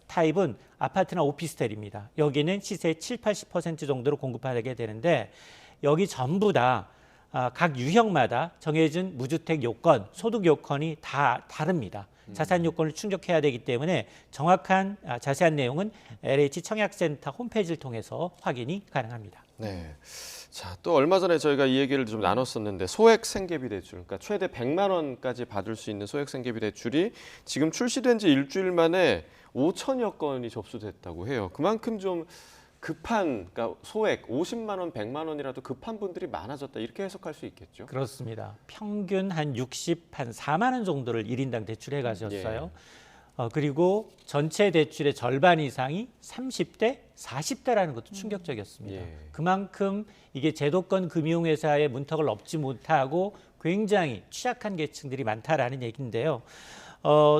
타입은 아파트나 오피스텔입니다. 여기는 시세의 7-80% 정도로 공급하게 되는데 여기 전부 다 각 유형마다 정해진 무주택 요건, 소득 요건이 다 다릅니다. 자산 요건을 충족해야 되기 때문에 정확한 자세한 내용은 LH 청약센터 홈페이지를 통해서 확인이 가능합니다. 네. 자, 또 얼마 전에 저희가 이 얘기를 좀 나눴었는데 소액 생계비 대출, 그러니까 최대 100만 원까지 받을 수 있는 소액 생계비 대출이 지금 출시된 지 일주일 만에 5천여 건이 접수됐다고 해요. 그만큼 좀 급한, 그러니까 소액 50만 원, 100만 원이라도 급한 분들이 많아졌다 이렇게 해석할 수 있겠죠? 그렇습니다. 평균 한 4만 원 정도를 1인당 대출해 가셨어요. 그리고 전체 대출의 절반 이상이 30대, 40대라는 것도 충격적이었습니다. 그만큼 이게 제도권 금융회사의 문턱을 넘지 못하고 굉장히 취약한 계층들이 많다라는 얘기인데요.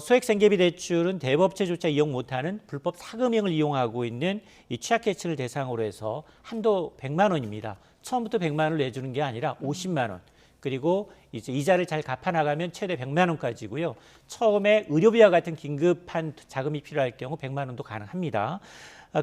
소액 생계비 대출은 대법제조차 이용 못하는 불법 사금융을 이용하고 있는 이 취약계층을 대상으로 해서 한도 100만 원입니다. 처음부터 100만 원을 내주는 게 아니라 50만 원. 그리고 이제 이자를 잘 갚아나가면 최대 100만 원까지고요. 처음에 의료비와 같은 긴급한 자금이 필요할 경우 100만 원도 가능합니다.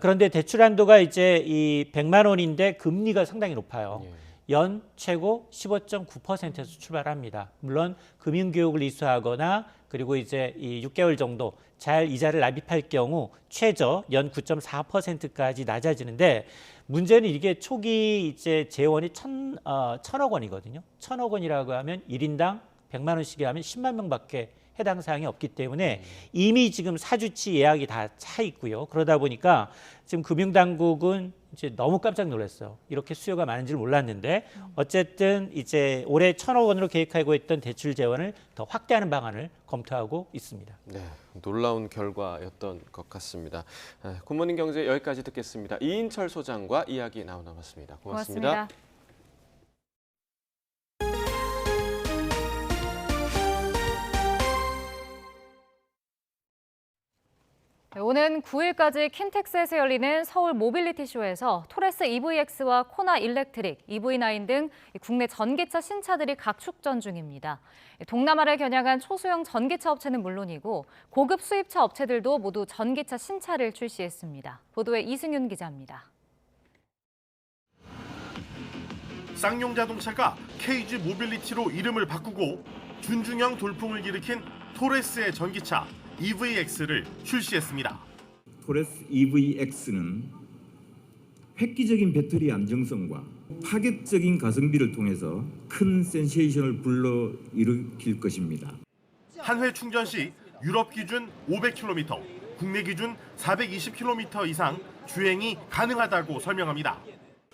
그런데 대출 한도가 이제 이 100만 원인데 금리가 상당히 높아요. 연 최고 15.9%에서 출발합니다. 물론 금융교육을 이수하거나 그리고 이제 이 6개월 정도 잘 이자를 납입할 경우 최저 연 9.4%까지 낮아지는데 문제는 이게 초기 이제 재원이 1,000억 원이거든요. 1,000억 원이라고 하면 1인당 100만 원씩이 하면 10만 명밖에 해당 사항이 없기 때문에 이미 지금 사주치 예약이 다 차 있고요. 그러다 보니까 지금 금융당국은 이제 너무 깜짝 놀랐어요. 이렇게 수요가 많은지를 몰랐는데 어쨌든 이제 올해 1,000억 원으로 계획하고 있던 대출 재원을 더 확대하는 방안을 검토하고 있습니다. 네, 놀라운 결과였던 것 같습니다. 굿모닝 경제 여기까지 듣겠습니다. 이인철 소장과 이야기 나눠봤습니다. 고맙습니다. 오는 9일까지 킨텍스에서 열리는 서울 모빌리티 쇼에서 토레스 EVX와 코나 일렉트릭, EV9 등 국내 전기차 신차들이 각 축전 중입니다. 동남아를 겨냥한 초소형 전기차 업체는 물론이고 고급 수입차 업체들도 모두 전기차 신차를 출시했습니다. 보도에 이승윤 기자입니다. 쌍용 자동차가 KG 모빌리티로 이름을 바꾸고 준중형 돌풍을 일으킨 토레스의 전기차 EVX를 출시했습니다. 토레스 EVX는 획기적인 배터리 안정성과 파격적인 가성비를 통해서 큰 센세이션을 불러일으킬 것입니다. 한 회 충전 시 유럽 기준 500km, 국내 기준 420km 이상 주행이 가능하다고 설명합니다.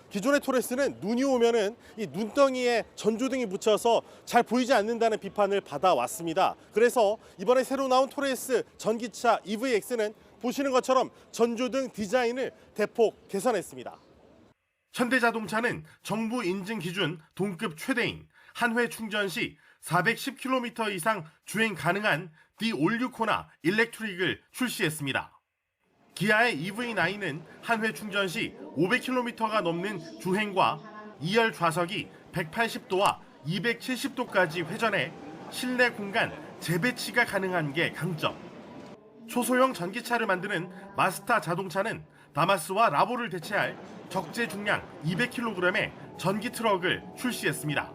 기존의 토레스는 눈이 오면은 이 눈덩이에 전조등이 붙여서 잘 보이지 않는다는 비판을 받아왔습니다. 그래서 이번에 새로 나온 토레스 전기차 EVX는 보시는 것처럼 전조등 디자인을 대폭 개선했습니다. 현대자동차는 정부 인증 기준 동급 최대인 한 회 충전 시 410km 이상 주행 가능한 D-올류 코나 일렉트릭을 출시했습니다. 기아의 EV9은 한 회 충전 시 500km가 넘는 주행과 2열 좌석이 180도와 270도까지 회전해 실내 공간 재배치가 가능한 게 강점. 초소형 전기차를 만드는 마스타 자동차는 다마스와 라보를 대체할 적재 중량 200kg의 전기 트럭을 출시했습니다.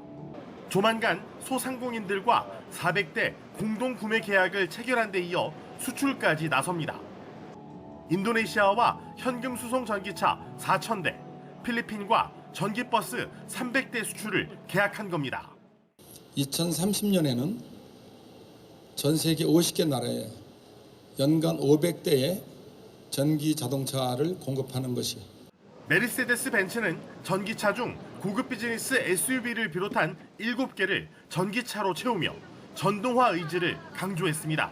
조만간 소상공인들과 400대 공동 구매 계약을 체결한 데 이어 수출까지 나섭니다. 인도네시아와 현금 수송 전기차 4,000대, 필리핀과 전기버스 300대 수출을 계약한 겁니다. 2030년에는 전 세계 50개 나라에 연간 500대의 전기 자동차를 공급하는 것이. 메르세데스 벤츠는 전기차 중 고급 비즈니스 SUV를 비롯한 7개를 전기차로 채우며 전동화 의지를 강조했습니다.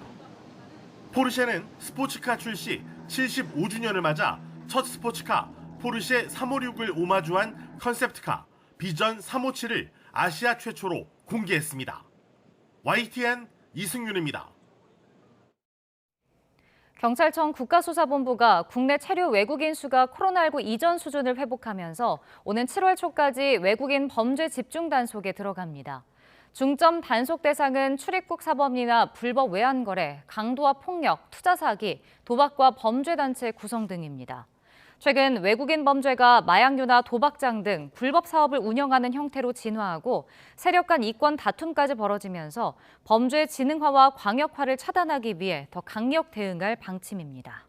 포르쉐는 스포츠카 출시 75주년을 맞아 첫 스포츠카 포르쉐 356을 오마주한 컨셉트카 비전 357을 아시아 최초로 공개했습니다. YTN 이승윤입니다. 경찰청 국가수사본부가 국내 체류 외국인 수가 코로나19 이전 수준을 회복하면서 오는 7월 초까지 외국인 범죄 집중 단속에 들어갑니다. 중점 단속 대상은 출입국 사범이나 불법 외환거래, 강도와 폭력, 투자 사기, 도박과 범죄단체 구성 등입니다. 최근 외국인 범죄가 마약류나 도박장 등 불법 사업을 운영하는 형태로 진화하고 세력 간 이권 다툼까지 벌어지면서 범죄 진흥화와 광역화를 차단하기 위해 더 강력 대응할 방침입니다.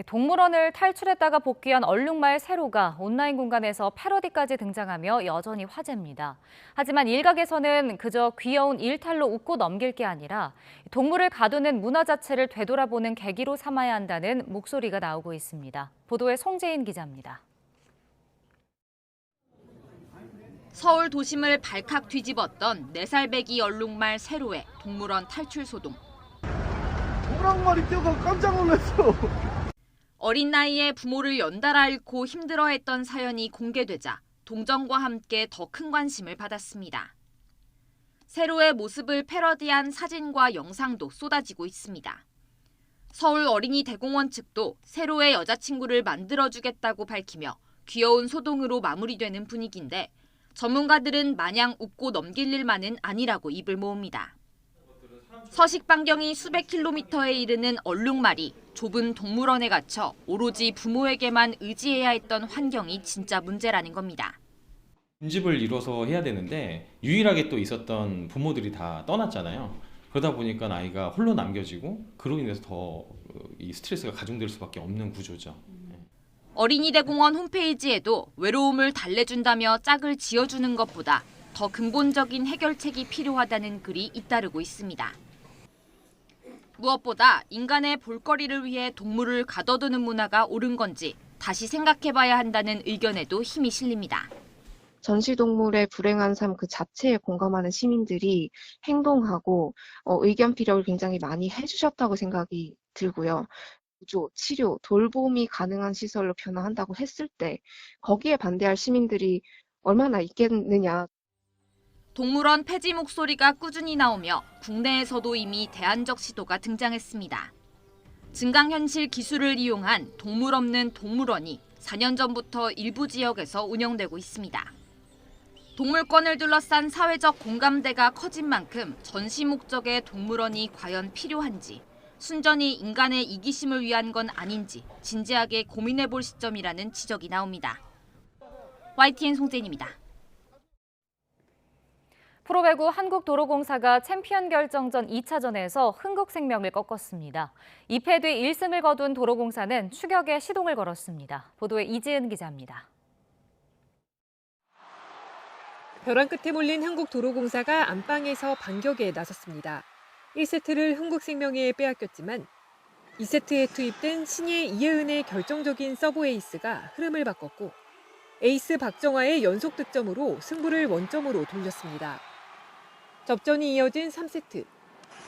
동물원을 탈출했다가 복귀한 얼룩말 세로가 온라인 공간에서 패러디까지 등장하며 여전히 화제입니다. 하지만 일각에서는 그저 귀여운 일탈로 웃고 넘길 게 아니라 동물을 가두는 문화 자체를 되돌아보는 계기로 삼아야 한다는 목소리가 나오고 있습니다. 보도에 송재인 기자입니다. 서울 도심을 발칵 뒤집었던 4살 배기 얼룩말 세로의 동물원 탈출 소동. 호랑말이 뛰어가 깜짝 놀랐어. 어린 나이에 부모를 연달아 잃고 힘들어했던 사연이 공개되자 동정과 함께 더 큰 관심을 받았습니다. 세로의 모습을 패러디한 사진과 영상도 쏟아지고 있습니다. 서울 어린이 대공원 측도 세로의 여자친구를 만들어주겠다고 밝히며 귀여운 소동으로 마무리되는 분위기인데 전문가들은 마냥 웃고 넘길 일만은 아니라고 입을 모읍니다. 서식 반경이 수백 킬로미터에 이르는 얼룩말이 좁은 동물원에 갇혀 오로지 부모에게만 의지해야 했던 환경이 진짜 문제라는 겁니다. 분집을 이뤄서 해야 되는데 유일하게 또 있었던 부모들이 다 떠났잖아요. 그러다 보니까 아이가 홀로 남겨지고 그로 인해서 더 이 스트레스가 가중될 수밖에 없는 구조죠. 어린이 대공원 홈페이지에도 외로움을 달래준다며 짝을 지어주는 것보다 더 근본적인 해결책이 필요하다는 글이 잇따르고 있습니다. 무엇보다 인간의 볼거리를 위해 동물을 가둬두는 문화가 옳은 건지 다시 생각해봐야 한다는 의견에도 힘이 실립니다. 전시동물의 불행한 삶 그 자체에 공감하는 시민들이 행동하고 의견 피력을 굉장히 많이 해주셨다고 생각이 들고요. 구조, 치료, 돌봄이 가능한 시설로 변화한다고 했을 때 거기에 반대할 시민들이 얼마나 있겠느냐. 동물원 폐지 목소리가 꾸준히 나오며 국내에서도 이미 대안적 시도가 등장했습니다. 증강현실 기술을 이용한 동물 없는 동물원이 4년 전부터 일부 지역에서 운영되고 있습니다. 동물권을 둘러싼 사회적 공감대가 커진 만큼 전시 목적의 동물원이 과연 필요한지, 순전히 인간의 이기심을 위한 건 아닌지 진지하게 고민해볼 시점이라는 지적이 나옵니다. YTN 송재인입니다. 프로배구 한국도로공사가 챔피언 결정전 2차전에서 흥국생명을 꺾었습니다. 2패 뒤 1승을 거둔 도로공사는 추격에 시동을 걸었습니다. 보도에 이지은 기자입니다. 벼랑 끝에 몰린 한국도로공사가 안방에서 반격에 나섰습니다. 1세트를 흥국생명에 빼앗겼지만 2세트에 투입된 신예 이혜은의 결정적인 서브 에이스가 흐름을 바꿨고 에이스 박정아의 연속 득점으로 승부를 원점으로 돌렸습니다. 접전이 이어진 3세트.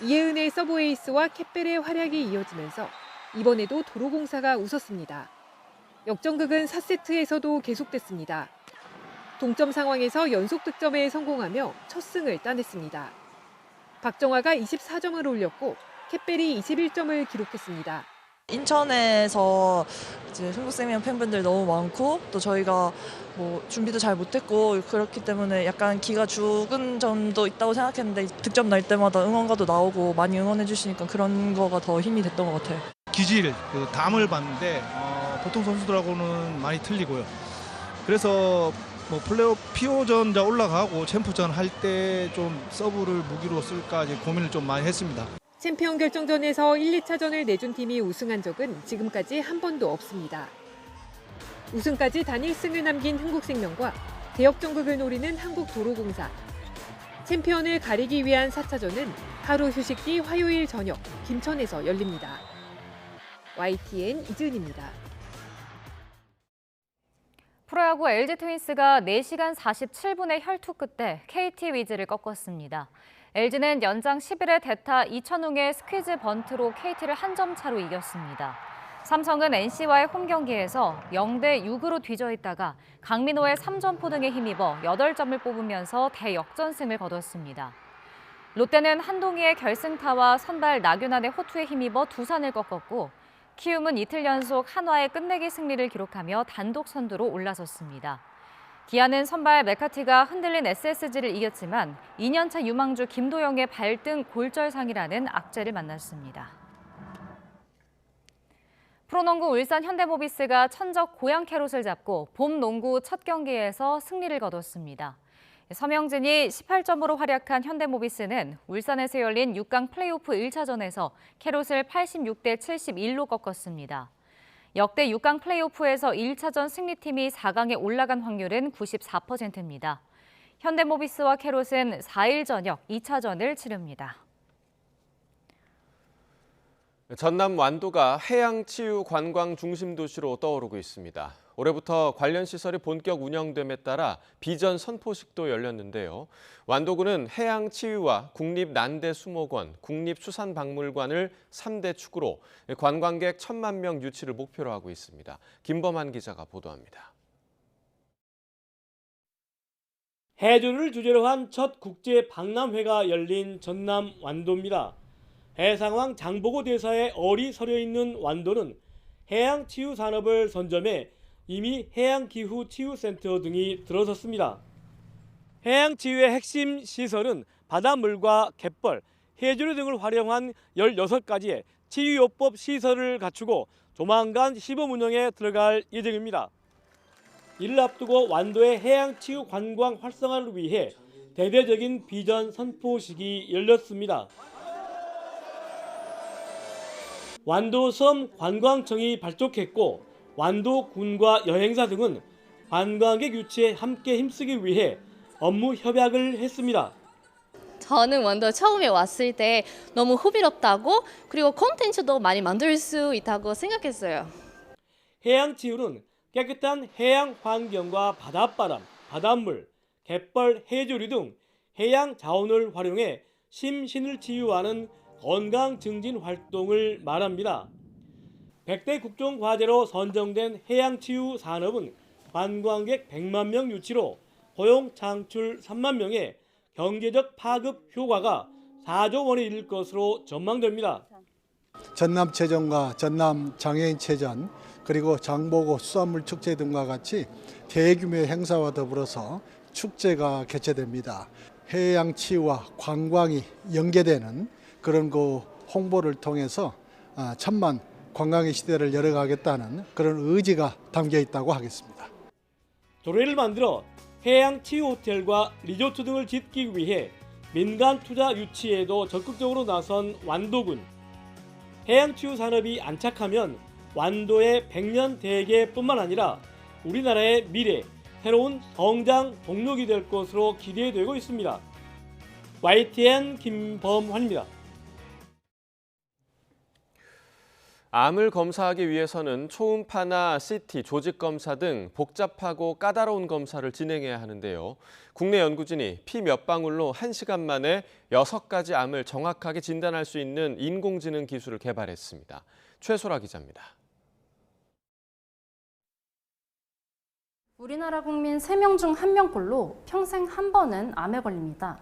이혜은의 서브 에이스와 캣벨의 활약이 이어지면서 이번에도 도로공사가 웃었습니다. 역전극은 4세트에서도 계속됐습니다. 동점 상황에서 연속 득점에 성공하며 첫 승을 따냈습니다. 박정아가 24점을 올렸고 캣벨이 21점을 기록했습니다. 인천에서 이제 흥국생명 팬분들 너무 많고 또 저희가 뭐 준비도 잘 못했고 그렇기 때문에 약간 기가 죽은 점도 있다고 생각했는데 득점 날 때마다 응원가도 나오고 많이 응원해 주시니까 그런 거가 더 힘이 됐던 것 같아요. 기질, 담을 봤는데 보통 선수들하고는 많이 틀리고요. 그래서 뭐 플레이오프 피오전자 올라가고 챔프전 할 때 좀 서브를 무기로 쓸까 이제 고민을 좀 많이 했습니다. 챔피언 결정전에서 1, 2차전을 내준 팀이 우승한 적은 지금까지 한 번도 없습니다. 우승까지 단 1승을 남긴 흥국생명과 대역전극을 노리는 한국도로공사. 챔피언을 가리기 위한 4차전은 하루 휴식 뒤 화요일 저녁 김천에서 열립니다. YTN 이지은입니다. 프로야구 LG 트윈스가 4시간 47분의 혈투 끝에 KT 위즈를 꺾었습니다. LG는 연장 11회 대타 이천웅의 스퀴즈 번트로 KT를 한 점 차로 이겼습니다. 삼성은 NC와의 홈 경기에서 0대 6으로 뒤져 있다가 강민호의 3점포 등에 힘입어 8점을 뽑으면서 대역전승을 거뒀습니다. 롯데는 한동희의 결승타와 선발 나균안의 호투에 힘입어 두산을 꺾었고 키움은 이틀 연속 한화의 끝내기 승리를 기록하며 단독 선두로 올라섰습니다. 기아는 선발 메카티가 흔들린 SSG를 이겼지만 2년차 유망주 김도영의 발등 골절상이라는 악재를 만났습니다. 프로농구 울산 현대모비스가 천적 고양 캐롯을 잡고 봄 농구 첫 경기에서 승리를 거뒀습니다. 서명진이 18점으로 활약한 현대모비스는 울산에서 열린 6강 플레이오프 1차전에서 캐롯을 86대 71로 꺾었습니다. 역대 6강 플레이오프에서 1차전 승리팀이 4강에 올라간 확률은 94%입니다. 현대모비스와 캐롯은 4일 저녁 2차전을 치릅니다. 전남 완도가 해양치유 관광 중심 도시로 떠오르고 있습니다. 올해부터 관련 시설이 본격 운영됨에 따라 비전 선포식도 열렸는데요. 완도군은 해양치유와 국립난대수목원, 국립수산박물관을 3대 축으로 관광객 1,000만 명 유치를 목표로 하고 있습니다. 김범한 기자가 보도합니다. 해조를 주제로 한 첫 국제 박람회가 열린 전남 완도입니다. 해상왕 장보고 대사의 얼이 서려 있는 완도는 해양치유 산업을 선점해 이미 해양기후치유센터 등이 들어섰습니다. 해양치유의 핵심 시설은 바닷물과 갯벌, 해조류 등을 활용한 16가지의 치유요법 시설을 갖추고 조만간 시범 운영에 들어갈 예정입니다. 이를 앞두고 완도의 해양치유 관광 활성화를 위해 대대적인 비전 선포식이 열렸습니다. 완도섬 관광청이 발족했고 완도군과 여행사 등은 관광객 유치에 함께 힘쓰기 위해 업무 협약을 했습니다. 저는 완도 처음에 왔을 때 너무 흥미롭다고 그리고 콘텐츠도 많이 만들 수 있다고 생각했어요. 해양치유는 깨끗한 해양 환경과 바닷바람, 바닷물, 갯벌, 해조류 등 해양 자원을 활용해 심신을 치유하는 건강 증진 활동을 말합니다. 100대 국정 과제로 선정된 해양치유 산업은 관광객 100만 명 유치로 고용 창출 3만 명의 경제적 파급 효과가 4조 원에 이를 것으로 전망됩니다. 전남체전과 전남장애인체전 그리고 장보고 수산물 축제 등과 같이 대규모의 행사와 더불어서 축제가 개최됩니다. 해양치유와 관광이 연계되는 그런 홍보를 통해서 1,000만 관광의 시대를 열어가겠다는 그런 의지가 담겨 있다고 하겠습니다. 조례를 만들어 해양치유 호텔과 리조트 등을 짓기 위해 민간 투자 유치에도 적극적으로 나선 완도군. 해양치유 산업이 안착하면 완도의 100년 대계뿐만 아니라 우리나라의 미래, 새로운 성장 동력이 될 것으로 기대되고 있습니다. YTN 김범환입니다. 암을 검사하기 위해서는 초음파나 CT, 조직검사 등 복잡하고 까다로운 검사를 진행해야 하는데요. 국내 연구진이 피 몇 방울로 1시간 만에 6가지 암을 정확하게 진단할 수 있는 인공지능 기술을 개발했습니다. 최소라 기자입니다. 우리나라 국민 3명 중 1명꼴로 평생 한 번은 암에 걸립니다.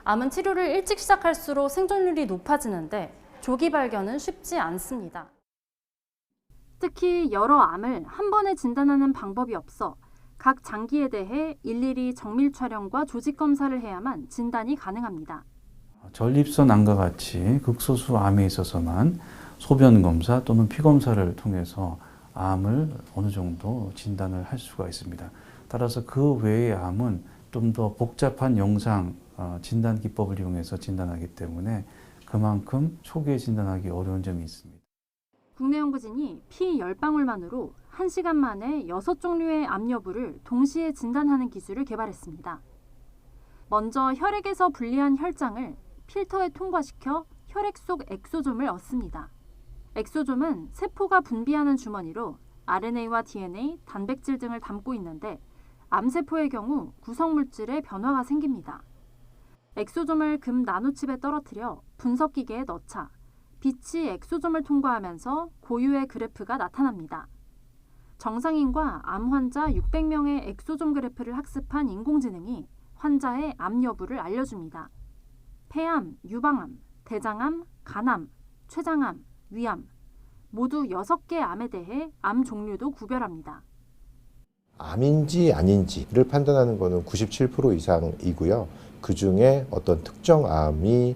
암은 치료를 일찍 시작할수록 생존율이 높아지는데 조기 발견은 쉽지 않습니다. 특히 여러 암을 한 번에 진단하는 방법이 없어 각 장기에 대해 일일이 정밀 촬영과 조직 검사를 해야만 진단이 가능합니다. 전립선 암과 같이 극소수 암에 있어서만 소변 검사 또는 피 검사를 통해서 암을 어느 정도 진단을 할 수가 있습니다. 따라서 그 외의 암은 좀 더 복잡한 영상 진단 기법을 이용해서 진단하기 때문에 그만큼 초기에 진단하기 어려운 점이 있습니다. 국내 연구진이 피 10방울만으로 1시간 만에 6종류의 암 여부를 동시에 진단하는 기술을 개발했습니다. 먼저 혈액에서 분리한 혈장을 필터에 통과시켜 혈액 속 엑소좀을 얻습니다. 엑소좀은 세포가 분비하는 주머니로 RNA와 DNA, 단백질 등을 담고 있는데 암세포의 경우 구성물질의 변화가 생깁니다. 엑소좀을 금 나노칩에 떨어뜨려 분석기계에 넣자 빛이 엑소좀을 통과하면서 고유의 그래프가 나타납니다. 정상인과 암 환자 600명의 엑소좀 그래프를 학습한 인공지능이 환자의 암 여부를 알려줍니다. 폐암, 유방암, 대장암, 간암, 췌장암, 위암 모두 6개 암에 대해 암 종류도 구별합니다. 암인지 아닌지를 판단하는 것은 97% 이상이고요. 그중에 어떤 특정 암이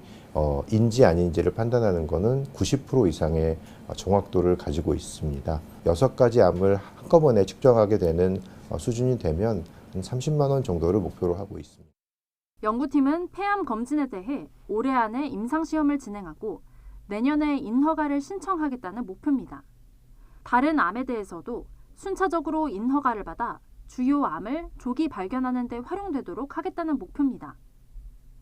인지 아닌지를 판단하는 것은 90% 이상의 정확도를 가지고 있습니다. 6가지 암을 한꺼번에 측정하게 되는 수준이 되면 한 30만 원 정도를 목표로 하고 있습니다. 연구팀은 폐암 검진에 대해 올해 안에 임상시험을 진행하고 내년에 인허가를 신청하겠다는 목표입니다. 다른 암에 대해서도 순차적으로 인허가를 받아 주요 암을 조기 발견하는 데 활용되도록 하겠다는 목표입니다.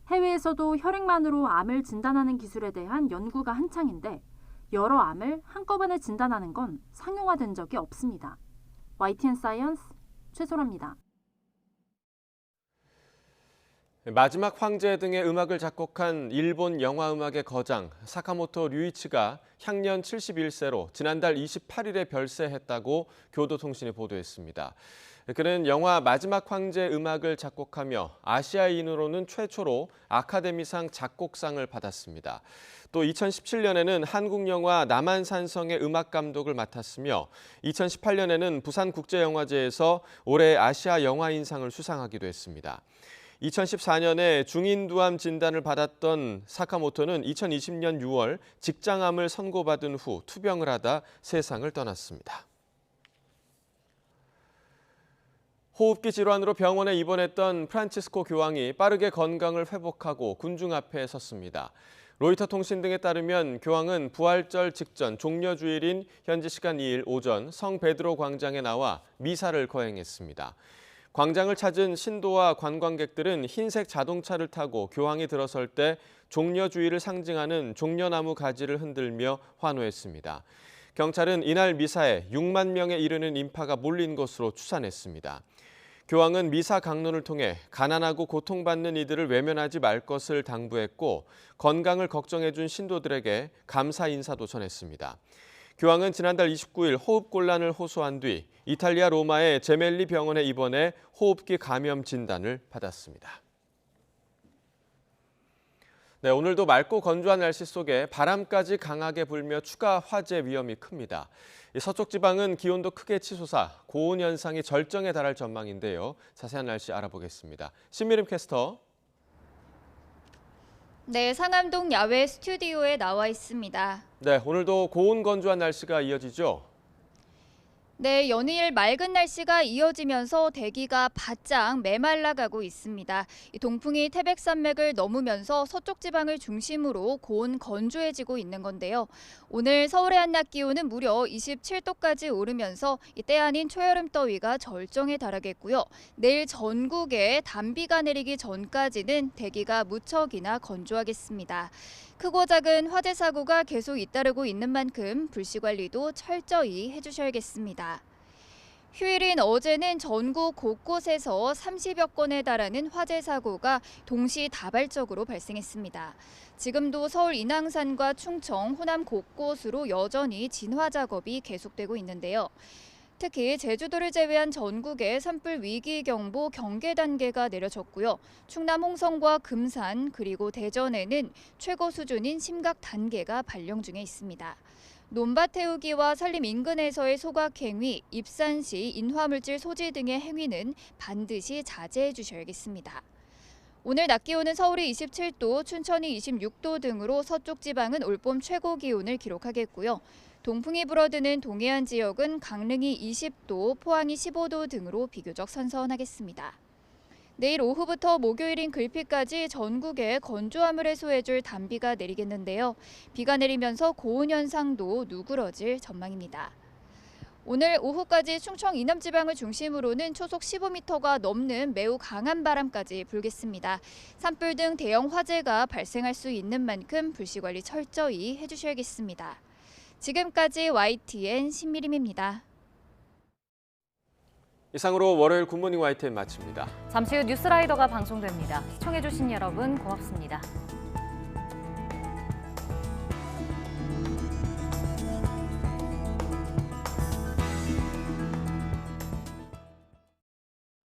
해외에서도 혈액만으로 암을 진단하는 기술에 대한 연구가 한창인데 여러 암을 한꺼번에 진단하는 건 상용화된 적이 없습니다. YTN 사이언스 최소라입니다. 마지막 황제 등의 음악을 작곡한 일본 영화음악의 거장 사카모토 류이치가 향년 71세로 지난달 28일에 별세했다고 교도통신이 보도했습니다. 그는 영화 마지막 황제 음악을 작곡하며 아시아인으로는 최초로 아카데미상 작곡상을 받았습니다. 또 2017년에는 한국 영화 남한산성의 음악 감독을 맡았으며 2018년에는 부산국제영화제에서 올해 아시아 영화인상을 수상하기도 했습니다. 2014년에 중인두암 진단을 받았던 사카모토는 2020년 6월 직장암을 선고받은 후 투병을 하다 세상을 떠났습니다. 호흡기 질환으로 병원에 입원했던 프란치스코 교황이 빠르게 건강을 회복하고 군중 앞에 섰습니다. 로이터 통신 등에 따르면 교황은 부활절 직전 종려주일인 현지 시간 2일 오전 성 베드로 광장에 나와 미사를 거행했습니다. 광장을 찾은 신도와 관광객들은 흰색 자동차를 타고 교황이 들어설 때 종려주의를 상징하는 종려나무 가지를 흔들며 환호했습니다. 경찰은 이날 미사에 6만 명에 이르는 인파가 몰린 것으로 추산했습니다. 교황은 미사 강론을 통해 가난하고 고통받는 이들을 외면하지 말 것을 당부했고 건강을 걱정해준 신도들에게 감사 인사도 전했습니다. 교황은 지난달 29일 호흡곤란을 호소한 뒤 이탈리아 로마의 제멜리 병원에 입원해 호흡기 감염 진단을 받았습니다. 네, 오늘도 맑고 건조한 날씨 속에 바람까지 강하게 불며 추가 화재 위험이 큽니다. 서쪽 지방은 기온도 크게 치솟아 고온 현상이 절정에 달할 전망인데요. 자세한 날씨 알아보겠습니다. 신미림 캐스터. 네, 상암동 야외 스튜디오에 나와 있습니다. 네, 오늘도 고온 건조한 날씨가 이어지죠? 네, 연이을 맑은 날씨가 이어지면서 대기가 바짝 메말라가고 있습니다. 이 동풍이 태백산맥을 넘으면서 서쪽 지방을 중심으로 고온 건조해지고 있는 건데요. 오늘 서울의 한낮 기온은 무려 27도까지 오르면서 때 아닌 초여름 더위가 절정에 달하겠고요. 내일 전국에 단비가 내리기 전까지는 대기가 무척이나 건조하겠습니다. 크고 작은 화재 사고가 계속 잇따르고 있는 만큼 불씨 관리도 철저히 해주셔야겠습니다. 휴일인 어제는 전국 곳곳에서 30여 건에 달하는 화재 사고가 동시다발적으로 발생했습니다. 지금도 서울 인왕산과 충청, 호남 곳곳으로 여전히 진화 작업이 계속되고 있는데요. 특히 제주도를 제외한 전국에 산불 위기경보 경계 단계가 내려졌고요. 충남 홍성과 금산 그리고 대전에는 최고 수준인 심각 단계가 발령 중에 있습니다. 논밭 태우기와 산림 인근에서의 소각행위, 입산 시 인화물질 소지 등의 행위는 반드시 자제해 주셔야겠습니다. 오늘 낮 기온은 서울이 27도, 춘천이 26도 등으로 서쪽 지방은 올봄 최고 기온을 기록하겠고요. 동풍이 불어드는 동해안 지역은 강릉이 20도, 포항이 15도 등으로 비교적 선선하겠습니다. 내일 오후부터 목요일인 글피까지 전국에 건조함을 해소해줄 단비가 내리겠는데요. 비가 내리면서 고온 현상도 누그러질 전망입니다. 오늘 오후까지 충청 이남 지방을 중심으로는 초속 15m가 넘는 매우 강한 바람까지 불겠습니다. 산불 등 대형 화재가 발생할 수 있는 만큼 불씨 관리 철저히 해주셔야겠습니다. 지금까지 YTN 신미림입니다. 이상으로 월요일 굿모닝 YTN 마칩니다. 잠시 후 뉴스라이더가 방송됩니다. 시청해주신 여러분 고맙습니다.